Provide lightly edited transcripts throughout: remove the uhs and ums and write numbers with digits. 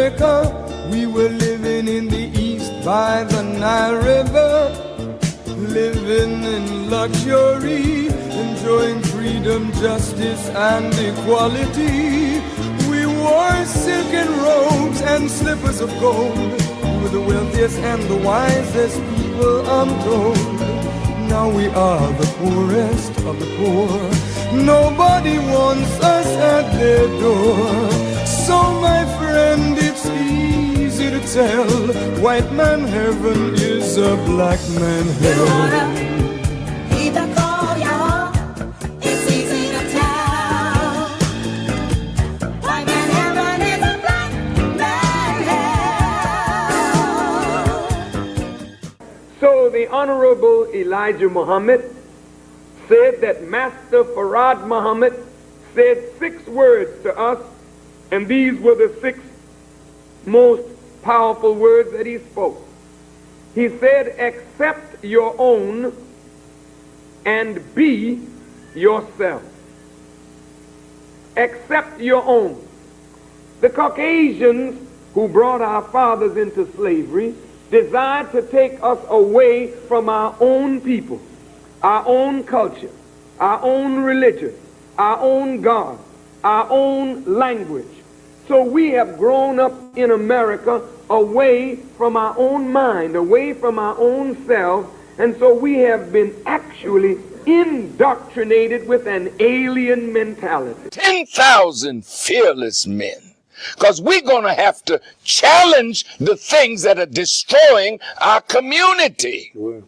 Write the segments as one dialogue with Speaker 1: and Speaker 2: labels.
Speaker 1: America. We were living in the east by the Nile River, living in luxury, enjoying freedom, justice, and equality. We wore silken robes and slippers of gold. We were the wealthiest and the wisest people, I'm told. Now we are the poorest of the poor. Nobody wants us at their door. So my friend, it's easy to tell, white man heaven is a black man hell.
Speaker 2: It's easy to tell, white man heaven is a black man hell.
Speaker 3: So the Honorable Elijah Muhammad said that Master Farad Muhammad said 6 words to us, and these were the 6 most powerful words that he spoke. He said, accept your own and be yourself. Accept your own. The Caucasians who brought our fathers into slavery desired to take us away from our own people, our own culture, our own religion, our own God, our own language. So we have grown up in America away from our own mind, away from our own selves, and so we have been actually indoctrinated with an alien mentality.
Speaker 4: 10,000 fearless men, because we're going to have to challenge the things that are destroying our community. Sure.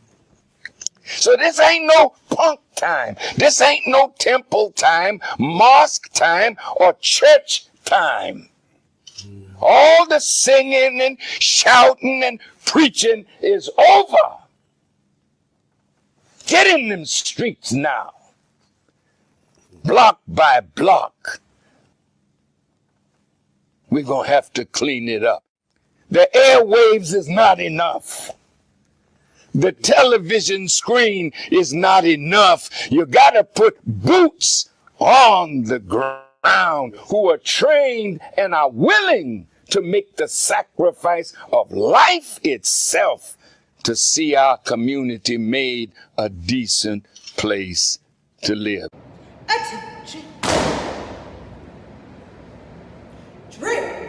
Speaker 4: So this ain't no punk time. This ain't no temple time, mosque time, or church time. All the singing and shouting and preaching is over. Get in them streets now, block by block. We're going to have to clean it up. The airwaves is not enough. The television screen is not enough. You got to put boots on the ground who are trained and are willing to make the sacrifice of life itself to see our community made a decent place to live.
Speaker 2: Attention. Drill.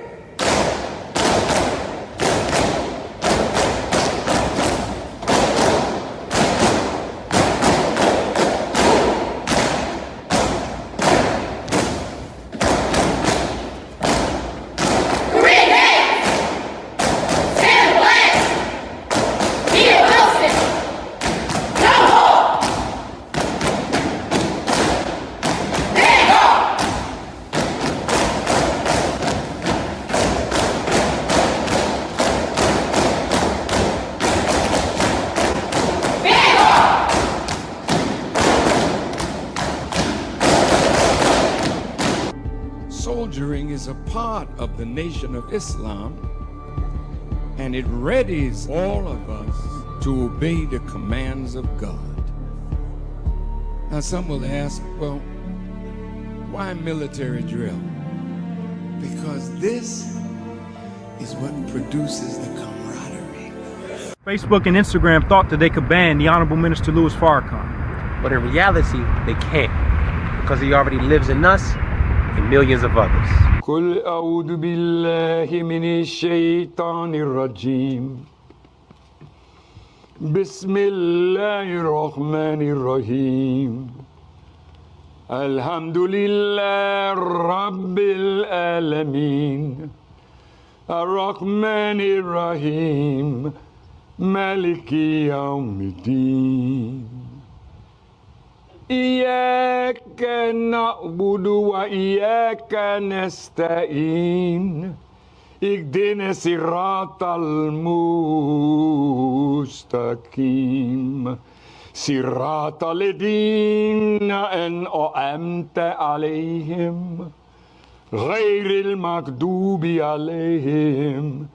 Speaker 1: Soldiering is a part of the Nation of Islam, and it readies all of us to obey the commands of God. Now some will ask, well, why military drill? Because this is what produces the camaraderie.
Speaker 5: Facebook and Instagram thought that they could ban the Honorable Minister Louis Farrakhan.
Speaker 6: But in reality, they can't, because he already lives in us and millions of others.
Speaker 1: قل أعوذ بالله من الشيطان الرجيم بسم الله الرحمن الرحيم الحمد لله رب العالمين الرحمن الرحيم مالك يوم الدين إياك نعبد وإياك نستعين اهدنا الصراط المستقيم صراط الذين أنعمت عليهم غير المغضوب عليهم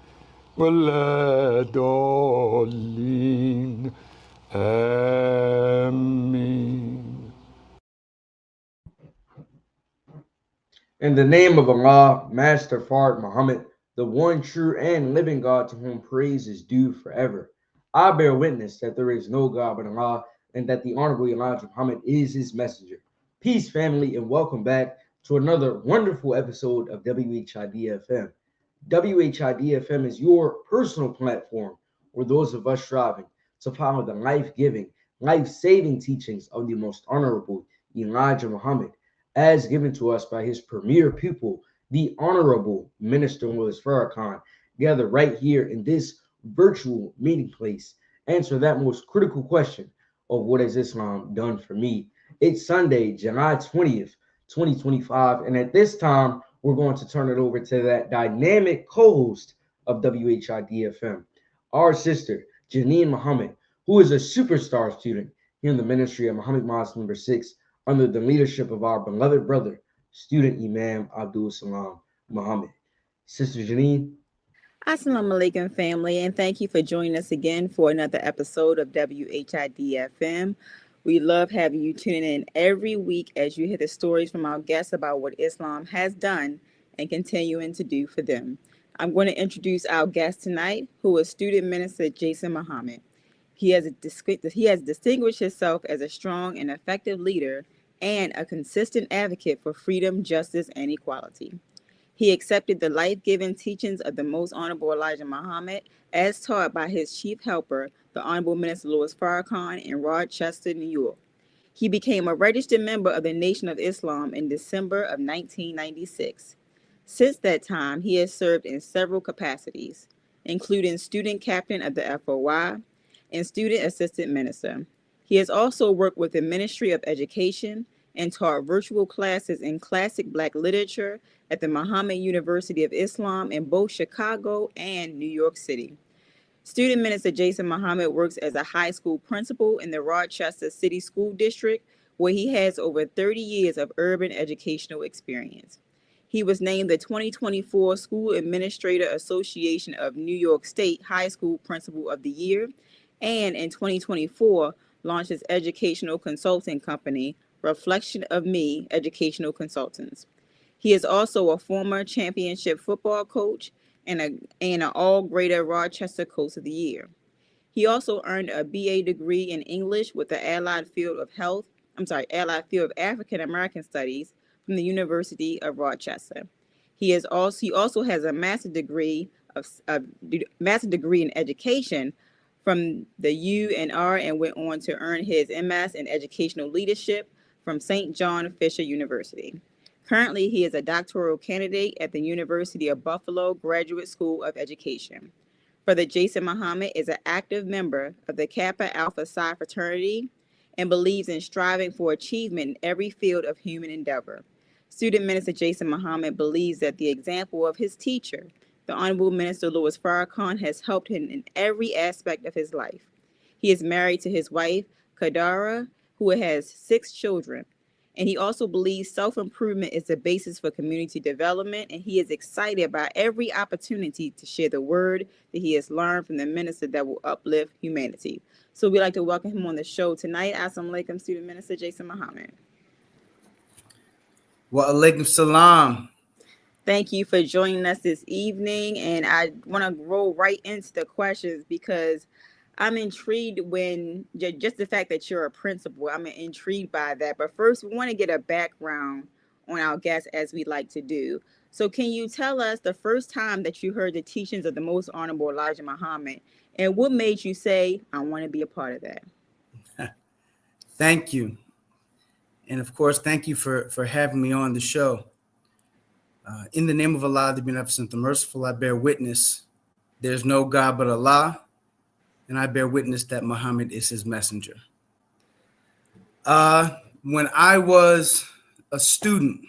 Speaker 1: ولا الضالين آمين.
Speaker 7: In the name of Allah, Master Farad Muhammad, the one true and living God to whom praise is due forever. I bear witness that there is no God but Allah, and that the Honorable Elijah Muhammad is his messenger. Peace, family, and welcome back to another wonderful episode of WHID-FM. WHID-FM is your personal platform where those of us striving to follow the life-giving, life-saving teachings of the most honorable Elijah Muhammad, as given to us by his premier pupil, the Honorable Minister Louis Farrakhan, gather right here in this virtual meeting place, answer that most critical question of what has Islam done for me. It's Sunday, July 20th, 2025, and at this time, we're going to turn it over to that dynamic co-host of WHID-FM, our sister, Janine Muhammad, who is a superstar student here in the ministry of Muhammad Mosque number 6 under the leadership of our beloved brother, student Imam Abdul Salam Muhammad. Sister Janine.
Speaker 8: Assalamu alaikum, family, and thank you for joining us again for another episode of WHID-FM. We love having you tuning in every week as you hear the stories from our guests about what Islam has done and continuing to do for them. I'm going to introduce our guest tonight, who is Student Minister Jason Muhammad. He has distinguished himself as a strong and effective leader and a consistent advocate for freedom, justice, and equality. He accepted the life-giving teachings of the Most Honorable Elijah Muhammad as taught by his chief helper, the Honorable Minister Louis Farrakhan in Rochester, New York. He became a registered member of the Nation of Islam in December of 1996. Since that time, he has served in several capacities, including student captain of the FOI and student assistant minister. He has also worked with the Ministry of Education and taught virtual classes in classic Black literature at the Muhammad University of Islam in both Chicago and New York City. Student Minister Jason Muhammad works as a high school principal in the Rochester City School District, where he has over 30 years of urban educational experience. He was named the 2024 School Administrator Association of New York State High School Principal of the Year, and in 2024 launched his educational consulting company, Reflection of Me Educational Consultants. He is also a former championship football coach and an all-grader Rochester Coach of the Year. He also earned a BA degree in English with the Allied Field of African American Studies from the University of Rochester. He also has a master's degree in education from the UNR and went on to earn his MS in educational leadership from St. John Fisher University. Currently, he is a doctoral candidate at the University of Buffalo Graduate School of Education. Brother Jason Muhammad is an active member of the Kappa Alpha Psi fraternity and believes in striving for achievement in every field of human endeavor. Student Minister Jason Muhammad believes that the example of his teacher, the Honorable Minister Louis Farrakhan, has helped him in every aspect of his life. He is married to his wife, Kadara, who has 6 children. And he also believes self-improvement is the basis for community development, and he is excited about every opportunity to share the word that he has learned from the minister that will uplift humanity. So we'd like to welcome him on the show tonight. Assalamu alaikum, Student Minister Jason Muhammad.
Speaker 9: Wa alaikum salam.
Speaker 8: Thank you for joining us this evening, and I want to roll right into the questions because I'm intrigued when just the fact that you're a principal, I'm intrigued by that. But first, we want to get a background on our guests as we like to do. So can you tell us the first time that you heard the teachings of the Most Honorable Elijah Muhammad and what made you say, I want to be a part of that?
Speaker 9: Thank you. And of course, thank you for having me on the show. In the name of Allah, the Beneficent, the Merciful, I bear witness there's no God but Allah, and I bear witness that Muhammad is his messenger. When I was a student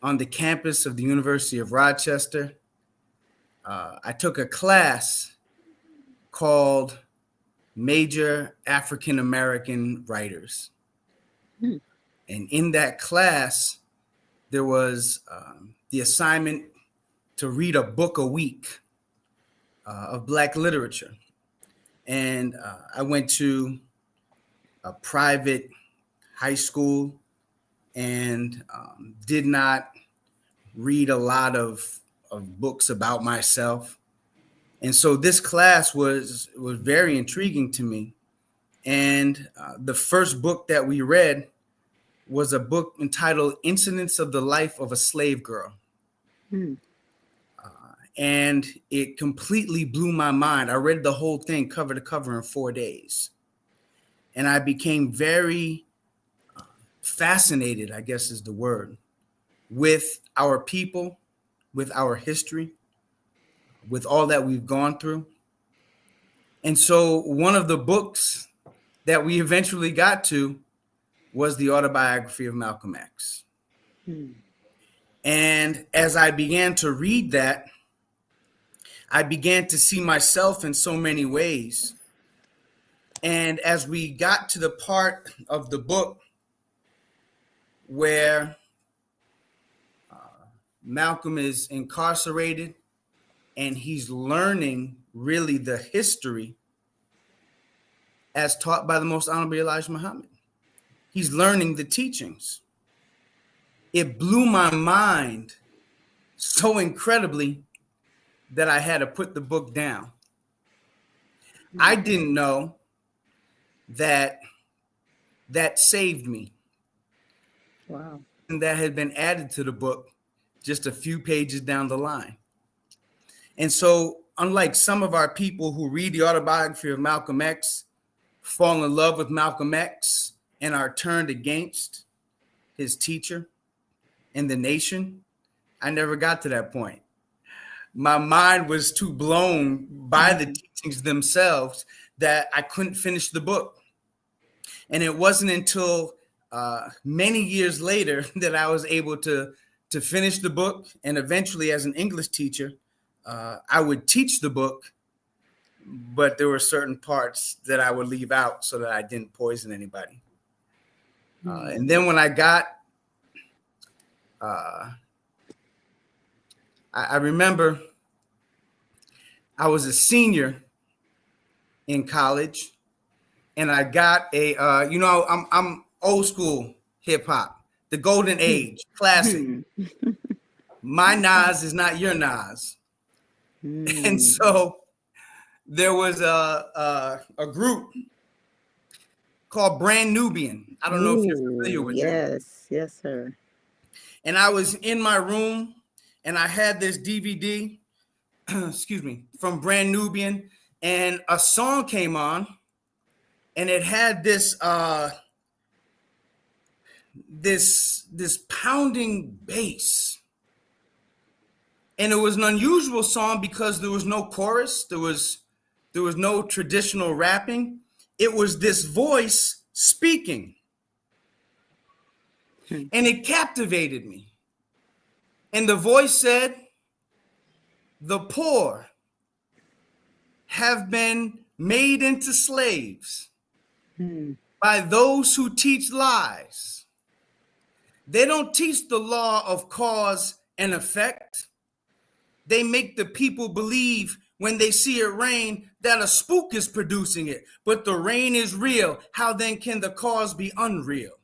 Speaker 9: on the campus of the University of Rochester, I took a class called Major African American Writers. And in that class, there was the assignment to read a book a week of Black literature. And I went to a private high school and did not read a lot of of books about myself. And so this class was very intriguing to me. And the first book that we read was a book entitled Incidents of the Life of a Slave Girl. And it completely blew my mind. I read the whole thing cover to cover in 4 days. And I became very fascinated, I guess is the word, with our people, with our history, with all that we've gone through. And so one of the books that we eventually got to was the autobiography of Malcolm X. And as I began to read that, I began to see myself in so many ways. And as we got to the part of the book where Malcolm is incarcerated and he's learning really the history as taught by the Most Honorable Elijah Muhammad. He's learning the teachings. It blew my mind so incredibly that I had to put the book down. I didn't know that saved me.
Speaker 8: Wow.
Speaker 9: And that had been added to the book just a few pages down the line. And so, unlike some of our people who read the autobiography of Malcolm X, fall in love with Malcolm X, and are turned against his teacher and the nation, I never got to that point. My mind was too blown by the teachings themselves that I couldn't finish the book. And it wasn't until many years later that I was able to finish the book. And eventually, as an English teacher, I would teach the book, but there were certain parts that I would leave out so that I didn't poison anybody. And then when I got, I remember I was a senior in college, and I got a, I'm old school hip hop, the golden age, classic. My Nas is not your Nas. And so there was a group called Brand Nubian. I don't know if you're familiar with them.
Speaker 8: Yes, sir.
Speaker 9: And I was in my room and I had this DVD, excuse me, from Brand Nubian, and a song came on and it had this this pounding bass. And it was an unusual song because there was no chorus, there was no traditional rapping. It was this voice speaking. And it captivated me. And the voice said, "The poor have been made into slaves by those who teach lies. They don't teach the law of cause and effect. They make the people believe when they see it rain that a spook is producing it, but the rain is real. How then can the cause be unreal?"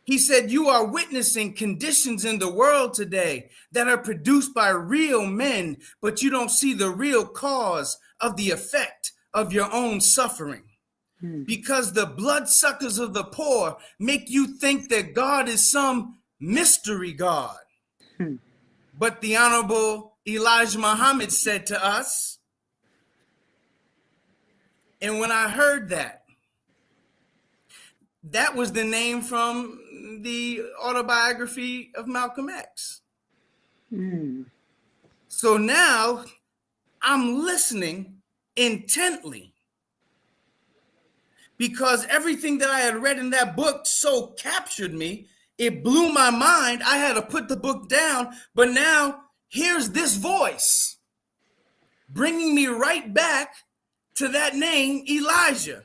Speaker 9: He said, "You are witnessing conditions in the world today that are produced by real men, but you don't see the real cause of the effect of your own suffering. Because the bloodsuckers of the poor make you think that God is some mystery God." But the Honorable Elijah Muhammad said to us, and when I heard that, that was the name from the autobiography of Malcolm X. So now I'm listening intently because everything that I had read in that book so captured me. It blew my mind. I had to put the book down, but now here's this voice bringing me right back to that name, Elijah.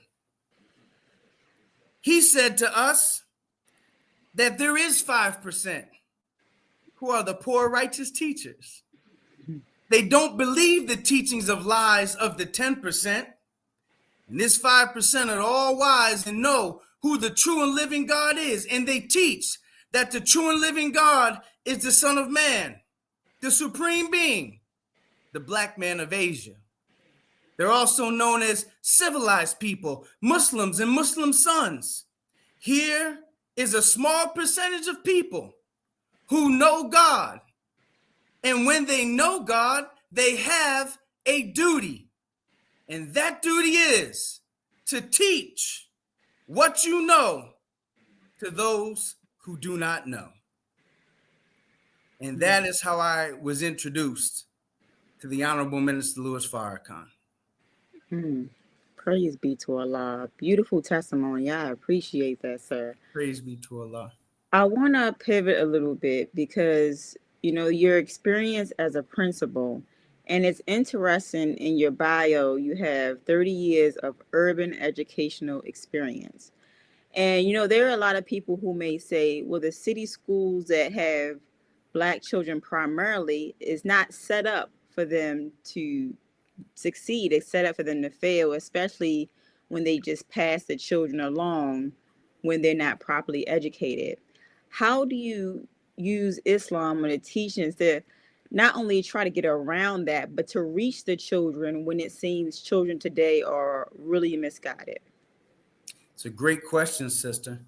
Speaker 9: He said to us that there is 5% who are the poor righteous teachers. They don't believe the teachings of lies of the 10%. And this 5% are all wise and know who the true and living God is. And they teach that the true and living God is the Son of Man. the supreme being, the black man of Asia. They're also known as civilized people, Muslims and Muslim sons. Here is a small percentage of people who know God. And when they know God, they have a duty. And that duty is to teach what you know to those who do not know. And that is how I was introduced to the Honorable Minister Louis Farrakhan.
Speaker 8: Praise be to Allah. Beautiful testimony. I appreciate that, sir.
Speaker 9: Praise be to Allah.
Speaker 8: I want to pivot a little bit because, your experience as a principal, and it's interesting in your bio, you have 30 years of urban educational experience. And, there are a lot of people who may say, well, the city schools that have Black children primarily is not set up for them to succeed. It's set up for them to fail, especially when they just pass the children along when they're not properly educated. How do you use Islam and the teachings to not only try to get around that, but to reach the children when it seems children today are really misguided?
Speaker 9: It's a great question, sister.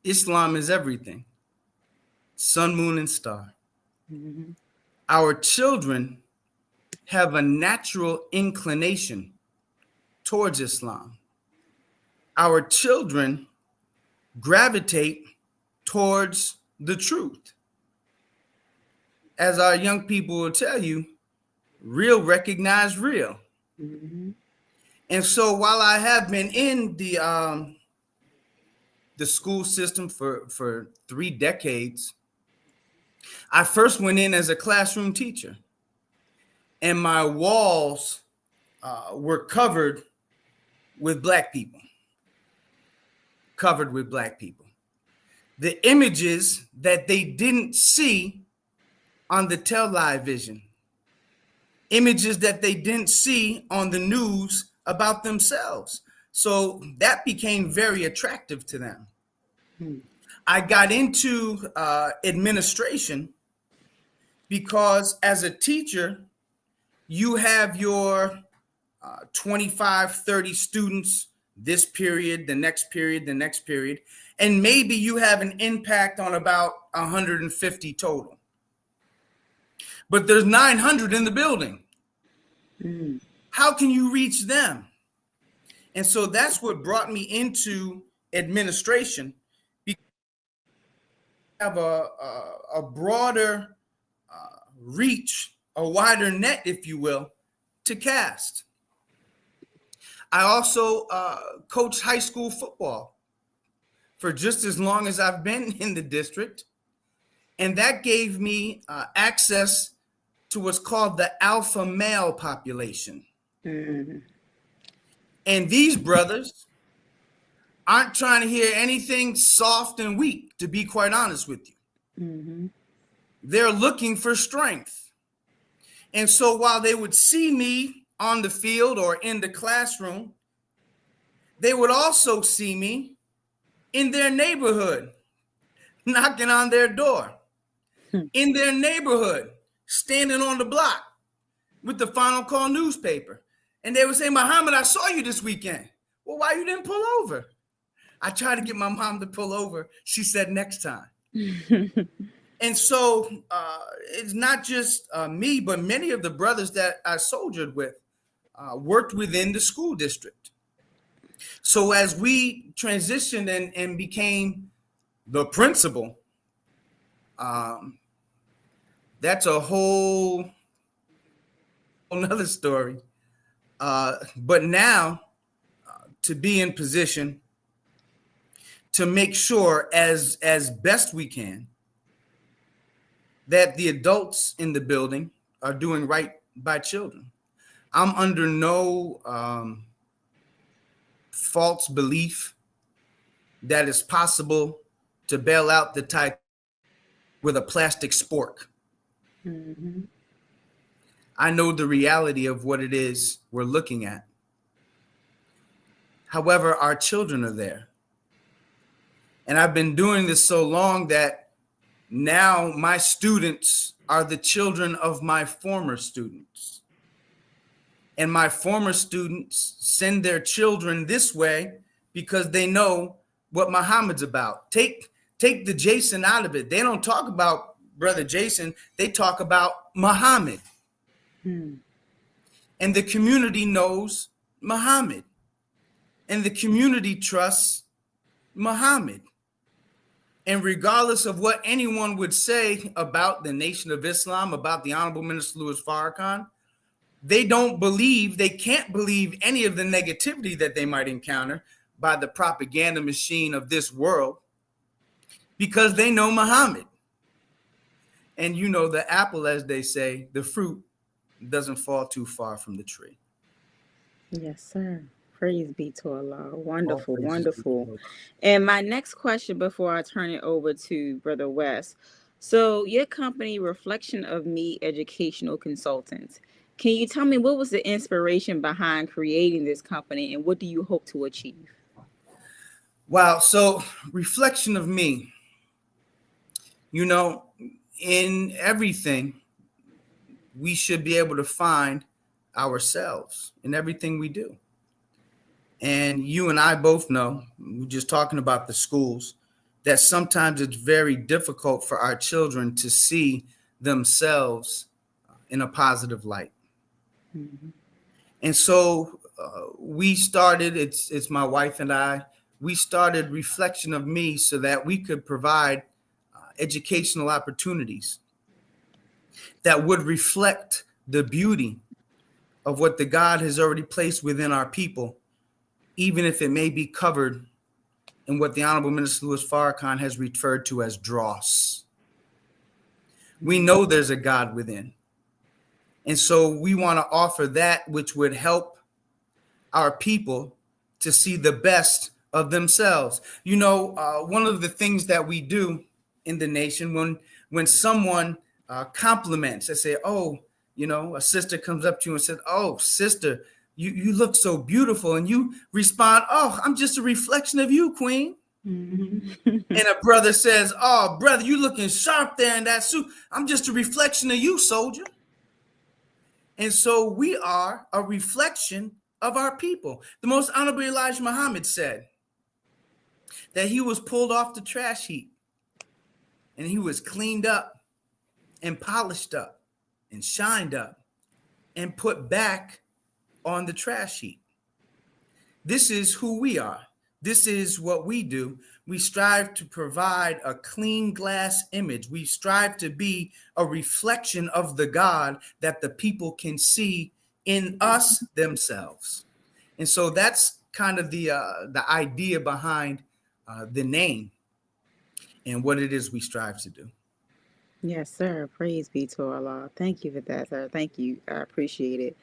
Speaker 9: Islam is everything. Sun, moon, and star. Mm-hmm. Our children have a natural inclination towards Islam. Our children gravitate towards the truth. As our young people will tell you, real recognize real. Mm-hmm. And so while I have been in the school system for 3 decades, I first went in as a classroom teacher, and my walls were covered with Black people. The images that they didn't see on the television, images that they didn't see on the news about themselves. So that became very attractive to them. I got into administration because as a teacher, you have your 25, 30 students this period, the next period, and maybe you have an impact on about 150 total. But there's 900 in the building. How can you reach them? And so that's what brought me into administration. Because we have a broader reach, a wider net, if you will, to cast. I also coached high school football for just as long as I've been in the district. And that gave me access to what's called the alpha male population. Mm-hmm. And these brothers aren't trying to hear anything soft and weak, to be quite honest with you. Mm-hmm. They're looking for strength. And so while they would see me on the field or in the classroom, they would also see me in their neighborhood, knocking on their door, in their neighborhood, standing on the block with the Final Call newspaper. And they would say, Muhammad, I saw you this weekend. Well, why you didn't pull over? I tried to get my mom to pull over. She said next time. And so it's not just me, but many of the brothers that I soldiered with worked within the school district. So as we transitioned and became the principal, that's a whole another story. But now to be in position to make sure as best we can that the adults in the building are doing right by children. I'm under no false belief that it's possible to bail out the type with a plastic spork. Mm-hmm. I know the reality of what it is we're looking at. However, our children are there. And I've been doing this so long that Now my students are the children of my former students. And my former students send their children this way because they know what Muhammad's about. Take the Jason out of it. They don't talk about Brother Jason. They talk about Muhammad. And the community knows Muhammad. And the community trusts Muhammad. And regardless of what anyone would say about the Nation of Islam, about the Honorable Minister Louis Farrakhan, they can't believe any of the negativity that they might encounter by the propaganda machine of this world because they know Muhammad. And you know, the apple, as they say, the fruit doesn't fall too far from the tree.
Speaker 8: Yes, sir. Praise be to Allah. Wonderful, wonderful. And my next question before I turn it over to Brother West. So your company, Reflection of Me Educational Consultants. Can you tell me what was the inspiration behind creating this company and what do you hope to achieve?
Speaker 9: Wow. So Reflection of Me, you know, in everything, we should be able to find ourselves in everything we do. And you and I both know, we're just talking about the schools, that sometimes it's very difficult for our children to see themselves in a positive light. Mm-hmm. And so we started, it's my wife and I, we started Reflection of Me so that we could provide educational opportunities that would reflect the beauty of what the God has already placed within our people, even if it may be covered in what the Honorable Minister Louis Farrakhan has referred to as dross. We know there's a God within. And so we want to offer that which would help our people to see the best of themselves. You know, one of the things that we do in the nation, when someone compliments, I say, oh, you know, a sister comes up to you and says, oh, sister, you look so beautiful. And you respond, oh, I'm just a reflection of you, queen. Mm-hmm. And a brother says, oh, brother, you looking sharp there in that suit. I'm just a reflection of you, soldier. And so we are a reflection of our people. The Most Honorable Elijah Muhammad said that he was pulled off the trash heap and he was cleaned up and polished up and shined up and put back on the trash heap. This is who we are. This is what we do. We strive to provide a clean glass image. We strive to be a reflection of the God that the people can see in us themselves. And so that's kind of the idea behind the name and what it is we strive to do.
Speaker 8: Yes, sir. Praise be to Allah. Thank you for that, sir. Thank you. I appreciate it.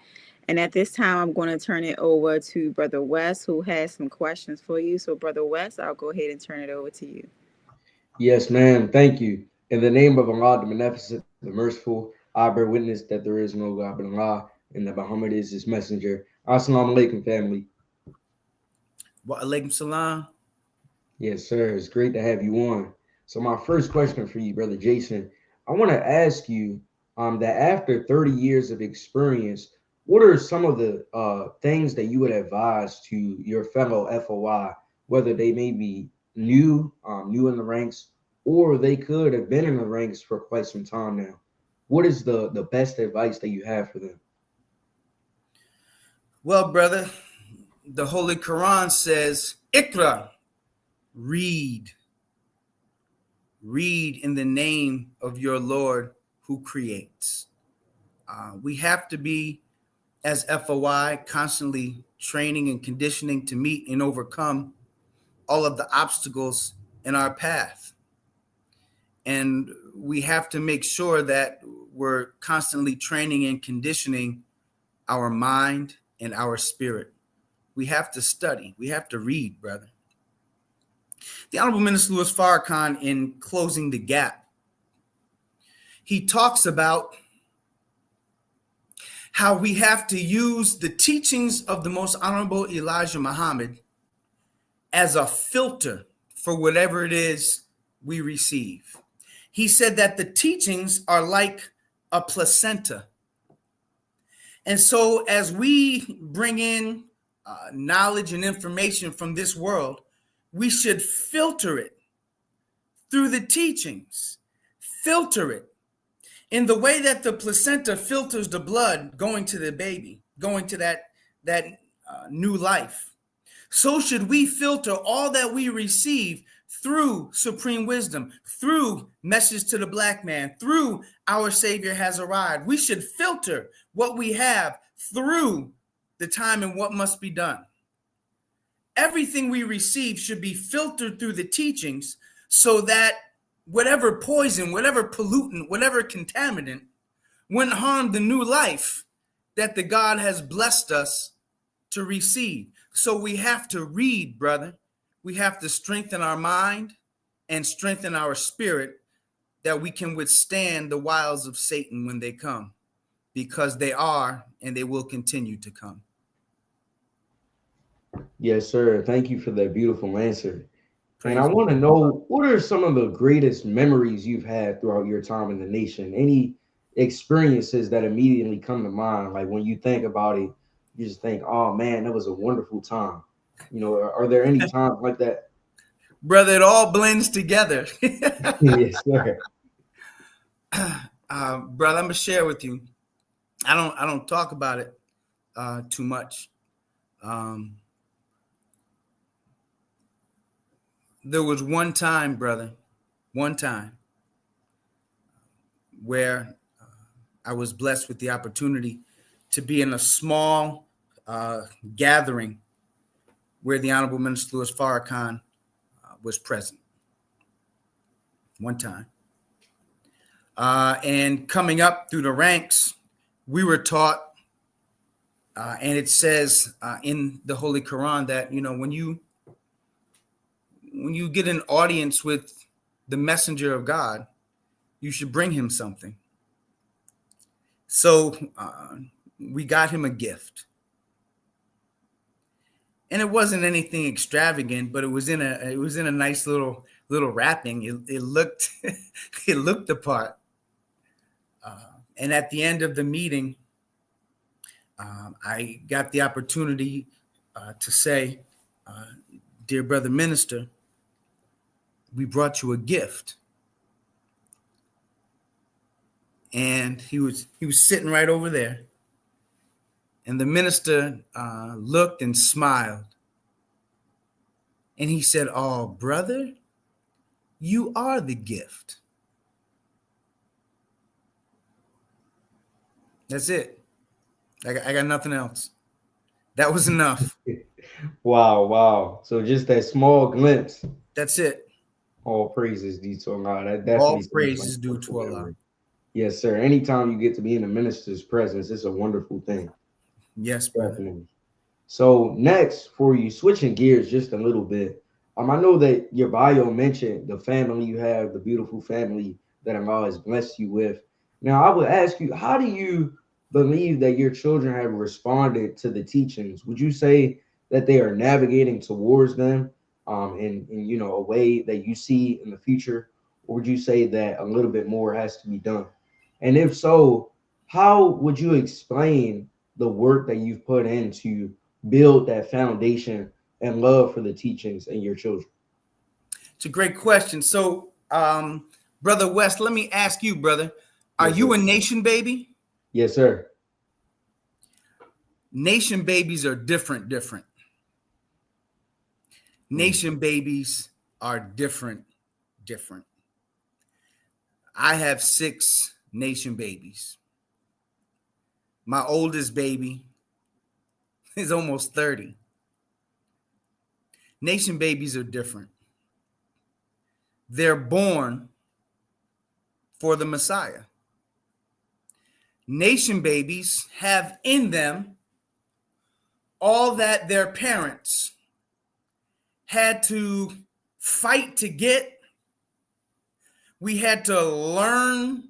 Speaker 8: And at this time, I'm going to turn it over to Brother West, who has some questions for you. So, Brother West, I'll go ahead and turn it over to you.
Speaker 7: Yes, ma'am. Thank you. In the name of Allah, the Beneficent, the Merciful, I bear witness that there is no God but Allah, and that Muhammad is his messenger. Assalamu alaikum, family.
Speaker 9: Wa alaikum salam.
Speaker 7: Yes, sir. It's great to have you on. So my first question for you, Brother Jason, I want to ask you that after 30 years of experience, what are some of the things that you would advise to your fellow FOI, whether they may be new in the ranks, or they could have been in the ranks for quite some time now? What is the best advice that you have for them?
Speaker 9: Well, brother, the Holy Quran says, Iqra, read. Read in the name of your Lord who creates. We have to be, as FOI, constantly training and conditioning to meet and overcome all of the obstacles in our path. And we have to make sure that we're constantly training and conditioning our mind and our spirit. We have to study. We have to read, brother. The Honorable Minister Louis Farrakhan, in Closing the Gap, he talks about how we have to use the teachings of the Most Honorable Elijah Muhammad as a filter for whatever it is we receive. He said that the teachings are like a placenta. And so as we bring in knowledge and information from this world, we should filter it through the teachings, filter it in the way that the placenta filters the blood going to the baby, going to that new life. So should we filter all that we receive through supreme wisdom, through message to the black man, through our Savior has arrived. We should filter what we have through the time and what must be done. Everything we receive should be filtered through the teachings so that whatever poison, whatever pollutant, whatever contaminant wouldn't harm the new life that the God has blessed us to receive. So we have to read, brother. We have to strengthen our mind and strengthen our spirit that we can withstand the wiles of Satan when they come, because they are and they will continue to come.
Speaker 7: Yes, sir. Thank you for that beautiful answer. And I want to know, what are some of the greatest memories you've had throughout your time in the nation? Any experiences that immediately come to mind? Like when you think about it, you just think, oh man, that was a wonderful time. You know, are there any times like that?
Speaker 9: Brother, it all blends together.
Speaker 7: Yes, sir.
Speaker 9: Brother, I'm gonna share with you. I don't talk about it too much. There was one time, brother, where I was blessed with the opportunity to be in a small gathering where the Honorable Minister Louis Farrakhan was present. One time. And coming up through the ranks, we were taught, and it says in the Holy Quran that, you know, when you get an audience with the messenger of God, you should bring him something. So we got him a gift. And it wasn't anything extravagant, but it was in a nice little wrapping. It looked it looked the part. And at the end of the meeting, I got the opportunity to say, dear brother minister, we brought you a gift. And he was sitting right over there. And the minister looked and smiled. And he said, oh, brother, you are the gift. That's it. I got nothing else. That was enough.
Speaker 7: Wow. So just that small glimpse.
Speaker 9: That's it.
Speaker 7: All praises due to Allah. That definitely
Speaker 9: all praises due to Allah.
Speaker 7: Yes, sir. Anytime you get to be in the minister's presence, it's a wonderful thing.
Speaker 9: Yes, brother.
Speaker 7: Definitely. So next, for you, switching gears just a little bit. I know that your bio mentioned the family you have, the beautiful family that Allah has blessed you with. Now, I would ask you, how do you believe that your children have responded to the teachings? Would you say that they are navigating towards them in you know, a way that you see in the future? Or would you say that a little bit more has to be done? And if so, how would you explain the work that you've put in to build that foundation and love for the teachings in your children?
Speaker 9: It's a great question. So, Brother West, let me ask you, brother, are you a nation baby?
Speaker 7: Yes, sir.
Speaker 9: Nation babies are different. Nation babies are different. I have 6 nation babies. My oldest baby is almost 30. Nation babies are different. They're born for the Messiah. Nation babies have in them all that their parents had to fight to get. We had to learn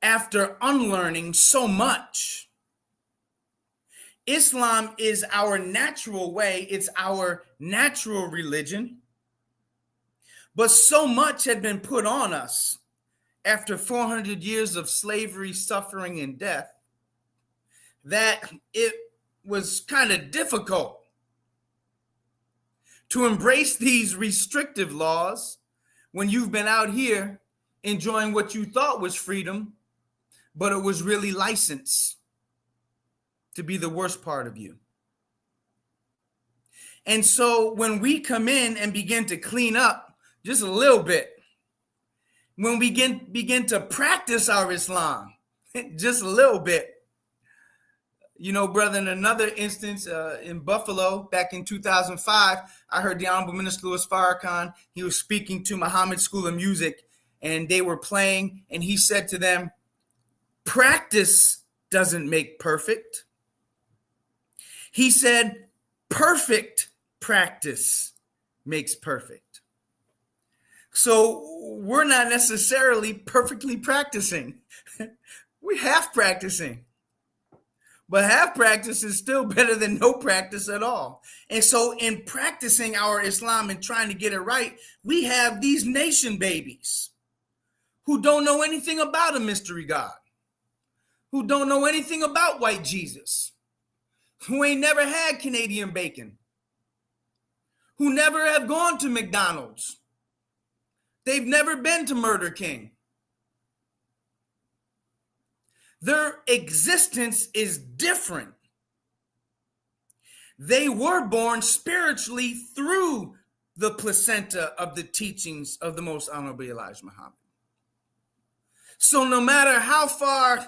Speaker 9: after unlearning so much. Islam is our natural way. It's our natural religion. But so much had been put on us after 400 years of slavery, suffering, and death that it was kind of difficult to embrace these restrictive laws when you've been out here enjoying what you thought was freedom, but it was really license to be the worst part of you. And so when we come in and begin to clean up just a little bit, when we begin to practice our Islam just a little bit, you know, brother, in another instance in Buffalo back in 2005, I heard the Honorable Minister Louis Farrakhan. He was speaking to Muhammad School of Music, and they were playing, and he said to them, practice doesn't make perfect. He said, perfect practice makes perfect. So we're not necessarily perfectly practicing. We're half practicing. But half practice is still better than no practice at all. And so in practicing our Islam and trying to get it right, we have these nation babies who don't know anything about a mystery God, who don't know anything about white Jesus, who ain't never had Canadian bacon, who never have gone to McDonald's. They've never been to Murder King. Their existence is different. They were born spiritually through the placenta of the teachings of the Most Honorable Elijah Muhammad. So no matter how far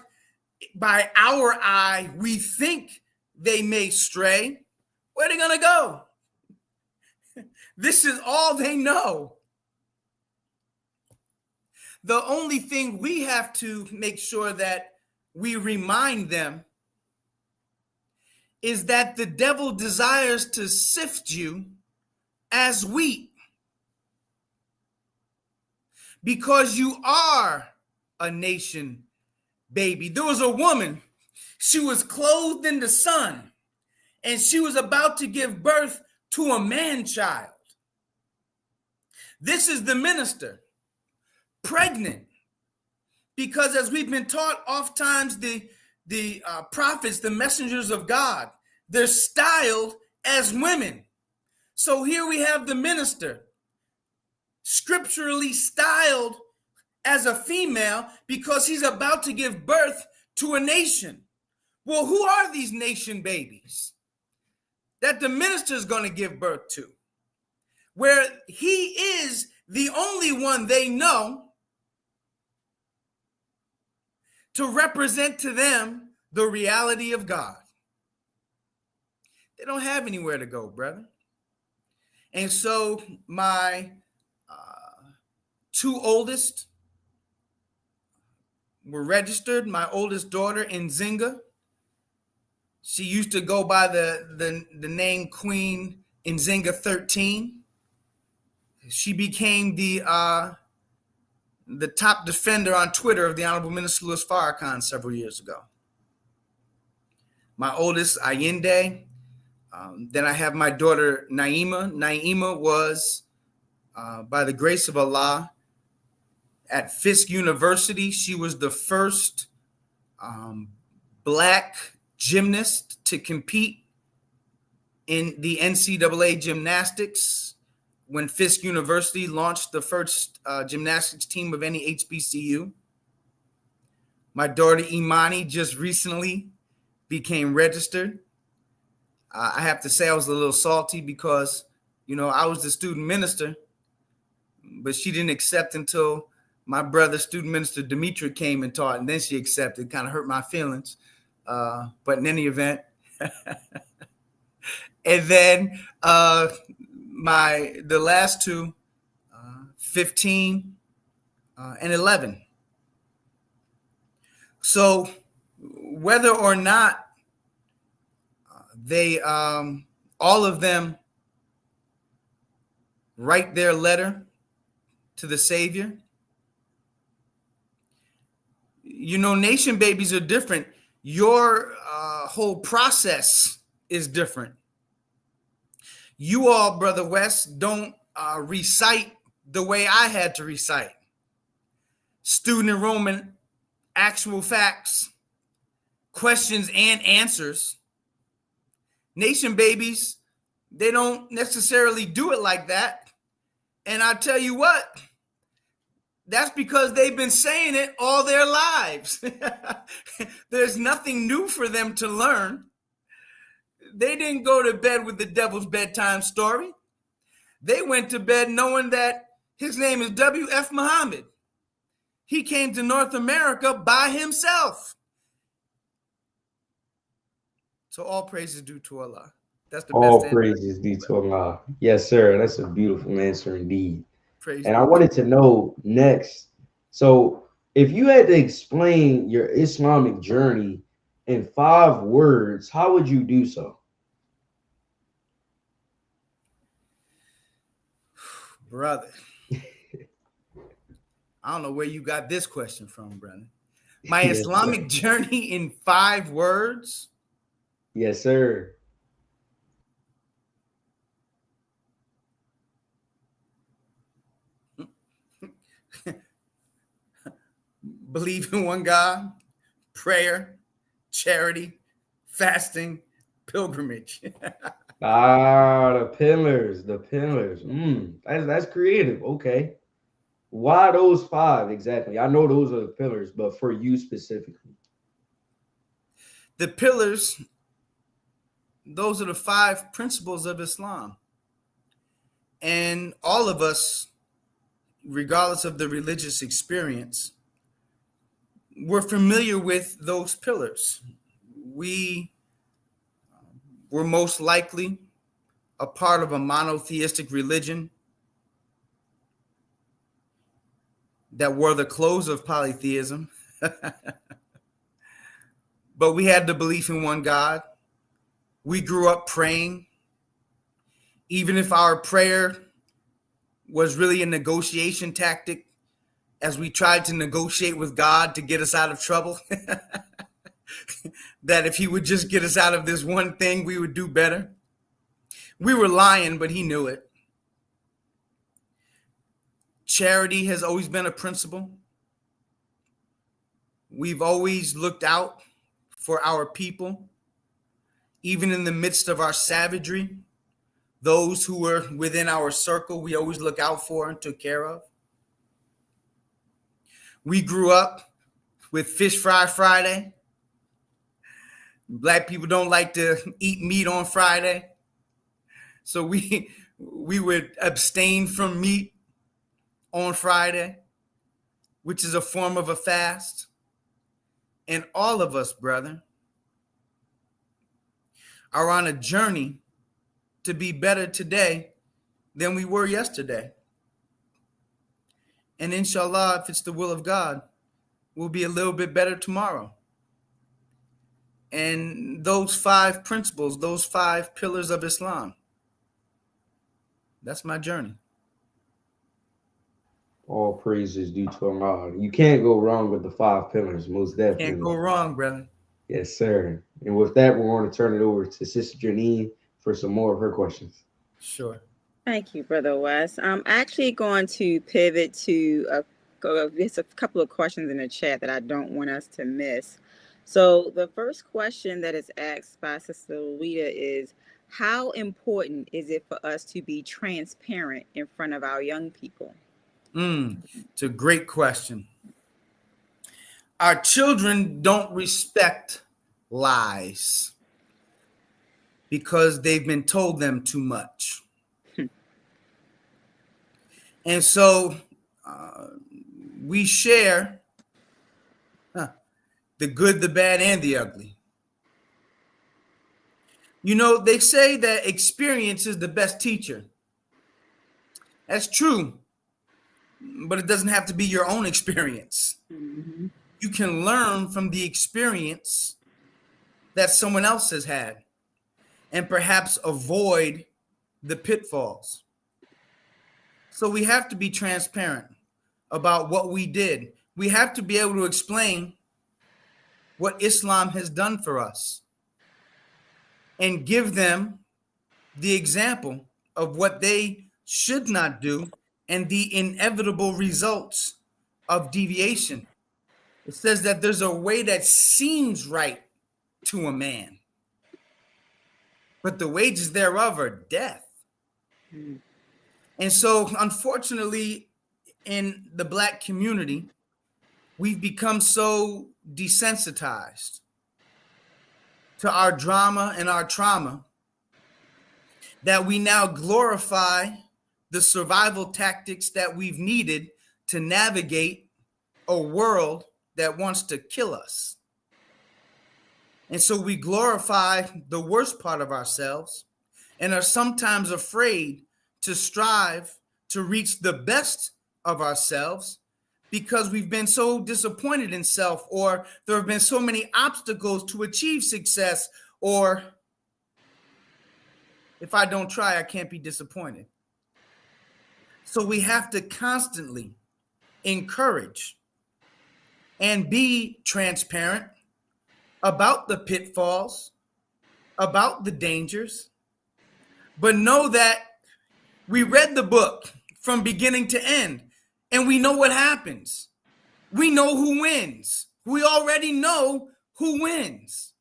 Speaker 9: by our eye we think they may stray, where are they going to go? This is all they know. The only thing we have to make sure that we remind them is that the devil desires to sift you as wheat because you are a nation baby. There was a woman, she was clothed in the sun, and she was about to give birth to a man-child. This is the minister, pregnant. Because as we've been taught, oftentimes the prophets, the messengers of God, they're styled as women. So here we have the minister scripturally styled as a female because he's about to give birth to a nation. Well, who are these nation babies that the minister is going to give birth to? Where he is the only one they know to represent to them the reality of God. They don't have anywhere to go, brother. And so my two oldest were registered. My oldest daughter, Nzinga, she used to go by the name Queen Nzinga 13. She became the top defender on Twitter of the Honorable Minister Louis Farrakhan several years ago. My oldest, Ayinde. Then I have my daughter, Naima. Naima was, by the grace of Allah, at Fisk University. She was the first Black gymnast to compete in the NCAA gymnastics when Fisk University launched the first gymnastics team of any HBCU. My daughter Imani just recently became registered. I have to say I was a little salty because, you know, I was the student minister, but she didn't accept until my brother, student minister Demetra, came and taught, and then she accepted. Kind of hurt my feelings. But in any event, and then the last two, 15 and 11. So whether or not they, all of them write their letter to the Savior, you know, nation babies are different. Your whole process is different. You all, Brother West, don't recite the way I had to recite. Student enrollment, actual facts, questions and answers. Nation babies, they don't necessarily do it like that. And I tell you what, that's because they've been saying it all their lives. There's nothing new for them to learn. They didn't go to bed with the devil's bedtime story. They went to bed knowing that his name is W.F. Muhammad. He came to North America by himself. So all praise is due to Allah. That's the
Speaker 7: All
Speaker 9: best
Speaker 7: praise is due to Allah. Yes, sir. That's a beautiful answer indeed.
Speaker 9: praise.
Speaker 7: And I wanted to know next. So, if you had to explain your Islamic journey in 5 words, how would you do so?
Speaker 9: Brother, I don't know where you got this question from, brother. My
Speaker 7: Yes,
Speaker 9: Islamic journey in 5 words?
Speaker 7: Yes, sir.
Speaker 9: Believe in one God, prayer, charity, fasting, pilgrimage.
Speaker 7: The pillars, that's creative. Okay. Why those 5 exactly? I know those are the pillars, but for you specifically.
Speaker 9: The pillars, those are the 5 principles of Islam. And all of us, regardless of the religious experience, we're familiar with those pillars. We were most likely a part of a monotheistic religion that wore the clothes of polytheism. But we had the belief in one God. We grew up praying. Even if our prayer was really a negotiation tactic, as we tried to negotiate with God to get us out of trouble, that if he would just get us out of this one thing, we would do better. We were lying, but he knew it. Charity has always been a principle. We've always looked out for our people, even in the midst of our savagery. Those who were within our circle, we always look out for and took care of. We grew up with Fish Fry Friday. Black people don't like to eat meat on Friday. So we would abstain from meat on Friday, which is a form of a fast. And all of us, brother, are on a journey to be better today than we were yesterday. And inshallah, if it's the will of God, we'll be a little bit better tomorrow. And those 5 principles, those 5 pillars of Islam, that's my journey.
Speaker 7: All praises due to Allah. You can't go wrong with the 5 pillars, most definitely.
Speaker 9: Can't go wrong, brother.
Speaker 7: Yes, sir. And with that, we're going to turn it over to Sister Janine for some more of her questions.
Speaker 9: Sure.
Speaker 8: Thank you, Brother Wes. I'm actually going to pivot to there's a couple of questions in the chat that I don't want us to miss. So the first question that is asked by Sister Louita is, how important is it for us to be transparent in front of our young people?
Speaker 9: It's a great question. Our children don't respect lies because they've been told them too much. And so we share the good, the bad, and the ugly. You know, they say that experience is the best teacher. That's true, but it doesn't have to be your own experience. Mm-hmm. You can learn from the experience that someone else has had and perhaps avoid the pitfalls. So we have to be transparent about what we did. We have to be able to explain what Islam has done for us and give them the example of what they should not do and the inevitable results of deviation. It says that there's a way that seems right to a man, but the wages thereof are death. And so, unfortunately, in the Black community, we've become so desensitized to our drama and our trauma that we now glorify the survival tactics that we've needed to navigate a world that wants to kill us. And so we glorify the worst part of ourselves and are sometimes afraid to strive to reach the best of ourselves because we've been so disappointed in self, or there have been so many obstacles to achieve success, or if I don't try, I can't be disappointed. So we have to constantly encourage and be transparent about the pitfalls, about the dangers, but know that we read the book from beginning to end, and we know what happens. We know who wins. We already know who wins.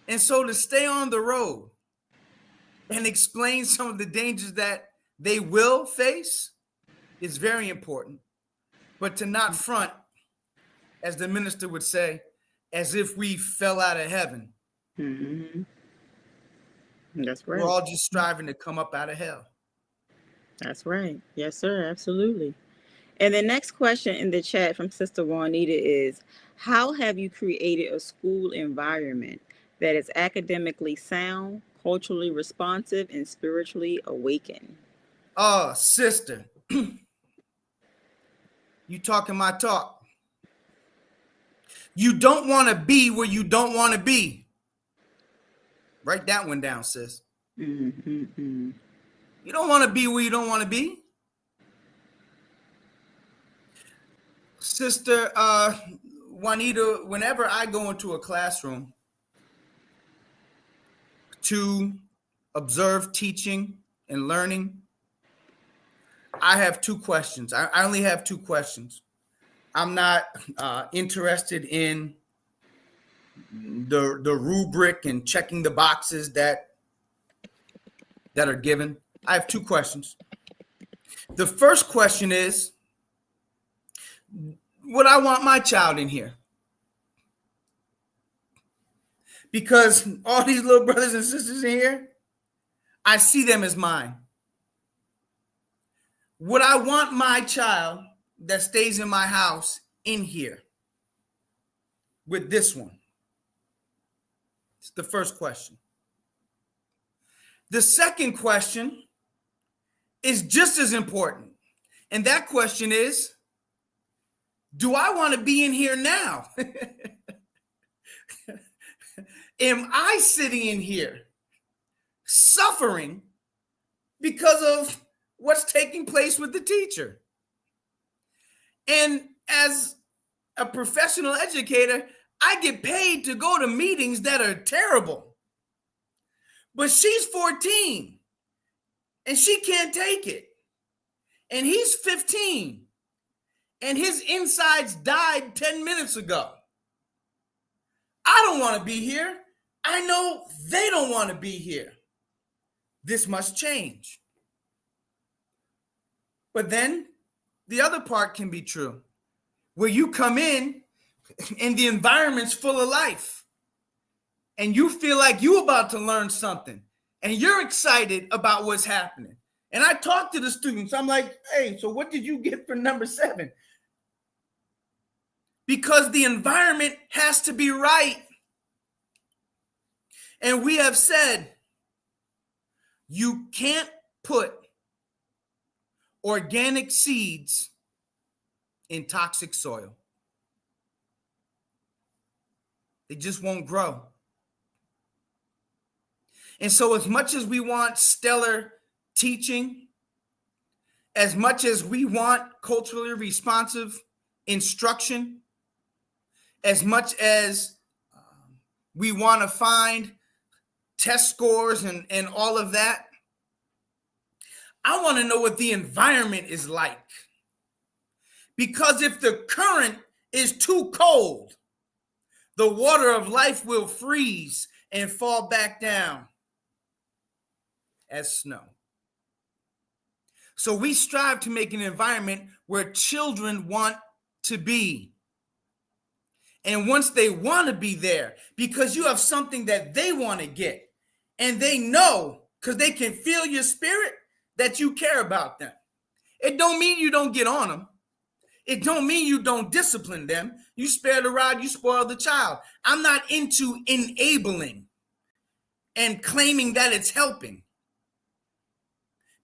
Speaker 9: And so to stay on the road and explain some of the dangers that they will face is very important. But to not front, as the minister would say, as if we fell out of heaven.
Speaker 8: Mm-hmm. That's right.
Speaker 9: We're all just striving to come up out of hell.
Speaker 8: That's right. Yes, sir. Absolutely. And the next question in the chat from Sister Juanita is, how have you created a school environment that is academically sound, culturally responsive, and spiritually awakened?
Speaker 9: Oh, sister, you talking my talk. You don't want to be where you don't want to be. Write that one down, sis.
Speaker 8: Mm-hmm.
Speaker 9: You don't want to be where you don't want to be. Sister Juanita, whenever I go into a classroom to observe teaching and learning, I have two questions. I only have two questions. I'm not interested in the rubric and checking the boxes that are given. I have two questions. The first question is, would I want my child in here? Because all these little brothers and sisters in here, I see them as mine. Would I want my child that stays in my house in here with this one? It's the first question. The second question is just as important. And that question is, do I want to be in here now? Am I sitting in here suffering because of what's taking place with the teacher? And as a professional educator, I get paid to go to meetings that are terrible. But she's 14 and she can't take it. And he's 15 and his insides died 10 minutes ago. I don't want to be here. I know they don't want to be here. This must change. But then the other part can be true, where you come in and the environment's full of life and you feel like you're about to learn something and you're excited about what's happening. And I talk to the students. I'm like, hey, so what did you get for number 7? Because the environment has to be right. And we have said, you can't put organic seeds in toxic soil. They just won't grow. And so as much as we want stellar teaching, as much as we want culturally responsive instruction, as much as we want to find test scores and all of that, I want to know what the environment is like. Because if the current is too cold, the water of life will freeze and fall back down as snow. So we strive to make an environment where children want to be. And once they want to be there, because you have something that they want to get, and they know, because they can feel your spirit, that you care about them. It don't mean you don't get on them. It don't mean you don't discipline them. You spare the rod, you spoil the child. I'm not into enabling and claiming that it's helping,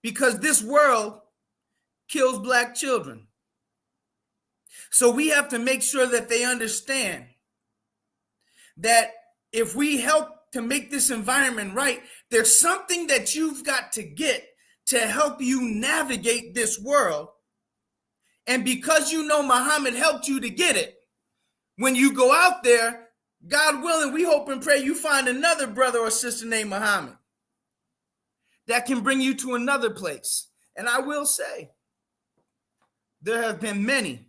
Speaker 9: because this world kills Black children. So we have to make sure that they understand that if we help to make this environment right, there's something that you've got to get to help you navigate this world. And because you know Muhammad helped you to get it, when you go out there, God willing, we hope and pray you find another brother or sister named Muhammad that can bring you to another place. And I will say, there have been many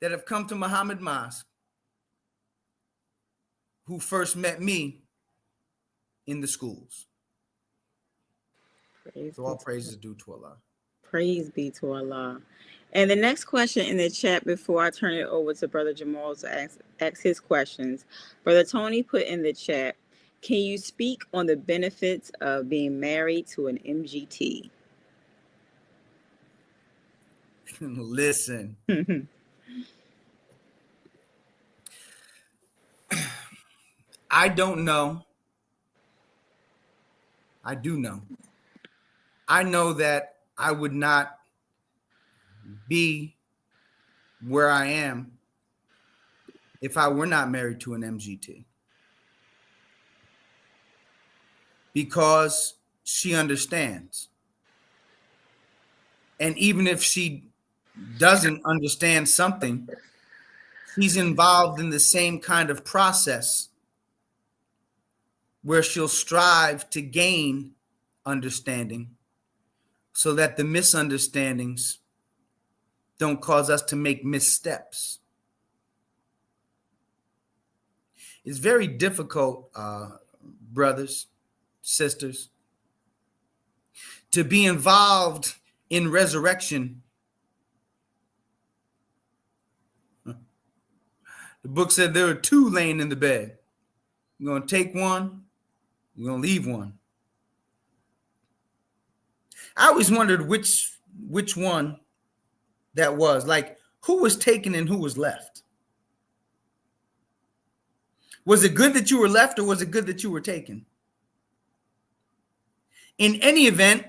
Speaker 9: that have come to Muhammad Mosque who first met me in the schools. So all praises due to Allah.
Speaker 8: Praise be to Allah. And the next question in the chat before I turn it over to Brother Jamal to ask his questions. Brother Tony put in the chat, can you speak on the benefits of being married to an MGT?
Speaker 9: Listen. I don't know. I do know. I know that I would not be where I am if I were not married to an MGT. Because she understands. And even if she doesn't understand something, she's involved in the same kind of process where she'll strive to gain understanding so that the misunderstandings don't cause us to make missteps. It's very difficult, brothers, sisters, to be involved in resurrection. The book said there are two laying in the bed. You're going to take one, you're going to leave one. I always wondered which one that was. Like, who was taken and who was left? Was it good that you were left, or was it good that you were taken? In any event,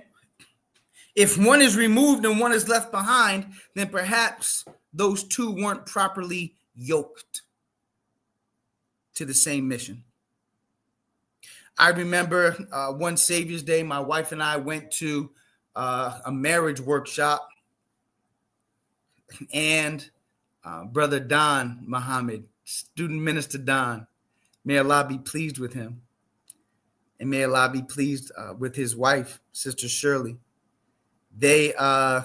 Speaker 9: if one is removed and one is left behind, then perhaps those two weren't properly yoked to the same mission. I remember one Savior's Day, my wife and I went to a marriage workshop, and Brother Don Muhammad, student minister Don, may Allah be pleased with him, and may Allah be pleased with his wife, Sister Shirley. They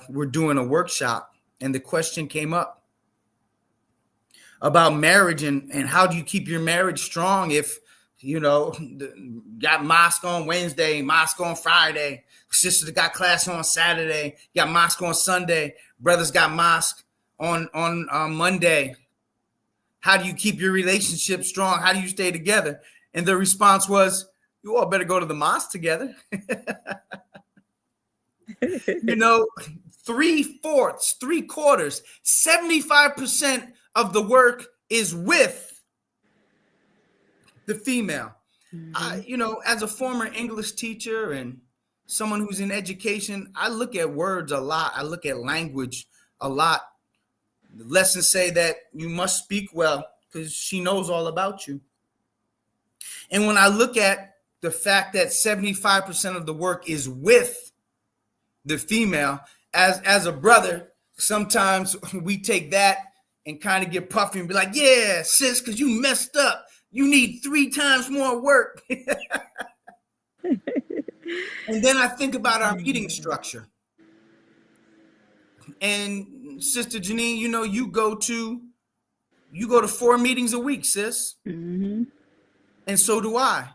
Speaker 9: were doing a workshop, and the question came up about marriage and how do you keep your marriage strong if, you know, got mosque on Wednesday, mosque on Friday, sisters got class on Saturday, got mosque on Sunday, brothers got mosque on Monday. How do you keep your relationship strong? How do you stay together? And the response was, you all better go to the mosque together. You know, 3/4, 3/4, 75% of the work is with the female. Mm-hmm. You know, as a former English teacher and someone who's in education, I look at words a lot. I look at language a lot. The lessons say that you must speak well because she knows all about you. And when I look at the fact that 75% of the work is with the female, as a brother, sometimes we take that and kind of get puffy and be like, yeah, sis, because you messed up. You need 3 times more work. And then I think about our meeting structure. And Sister Janine, you know, you go to 4 meetings a week, sis.
Speaker 8: Mm-hmm.
Speaker 9: And so do I.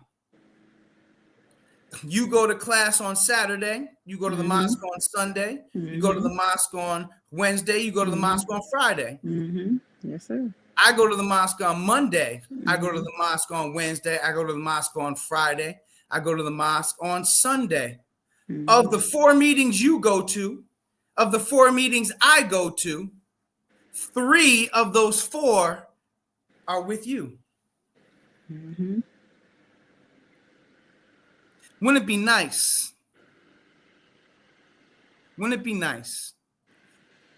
Speaker 9: You go to class on Saturday, you go to the mosque on Sunday, you go to the mosque on Wednesday, you go to the mosque on Friday.
Speaker 8: Mm-hmm. Yes, sir.
Speaker 9: I go to the mosque on Monday, I go to the mosque on Wednesday, I go to the mosque on Friday, I go to the mosque on Sunday. Of the 4 meetings you go to, of the 4 meetings I go to, 3 of those 4 are with you.
Speaker 8: Mm-hmm.
Speaker 9: Wouldn't it be nice? Wouldn't it be nice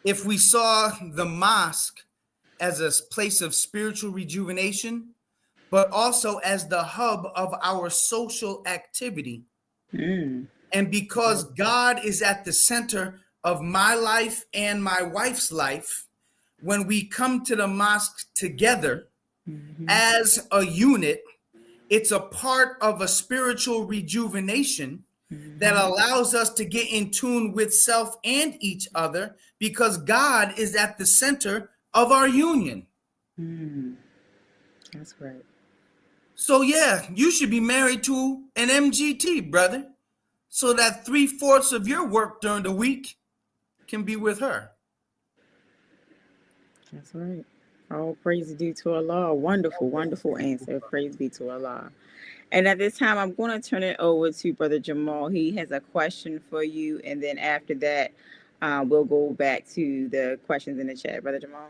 Speaker 9: if we saw the mosque as a place of spiritual rejuvenation, but also as the hub of our social activity? And because God is at the center of my life and my wife's life, when we come to the mosque together as a unit, it's a part of a spiritual rejuvenation that allows us to get in tune with self and each other, because God is at the center of our union.
Speaker 8: That's right.
Speaker 9: So yeah, you should be married to an MGT, brother, so that 3/4 of your work during the week can be with her.
Speaker 8: That's right. All praise be to Allah. Wonderful, wonderful answer. Praise be to Allah. And at this time, I'm going to turn it over to Brother Jamal. He has a question for you. And then after that, we'll go back to the questions in the chat. Brother Jamal.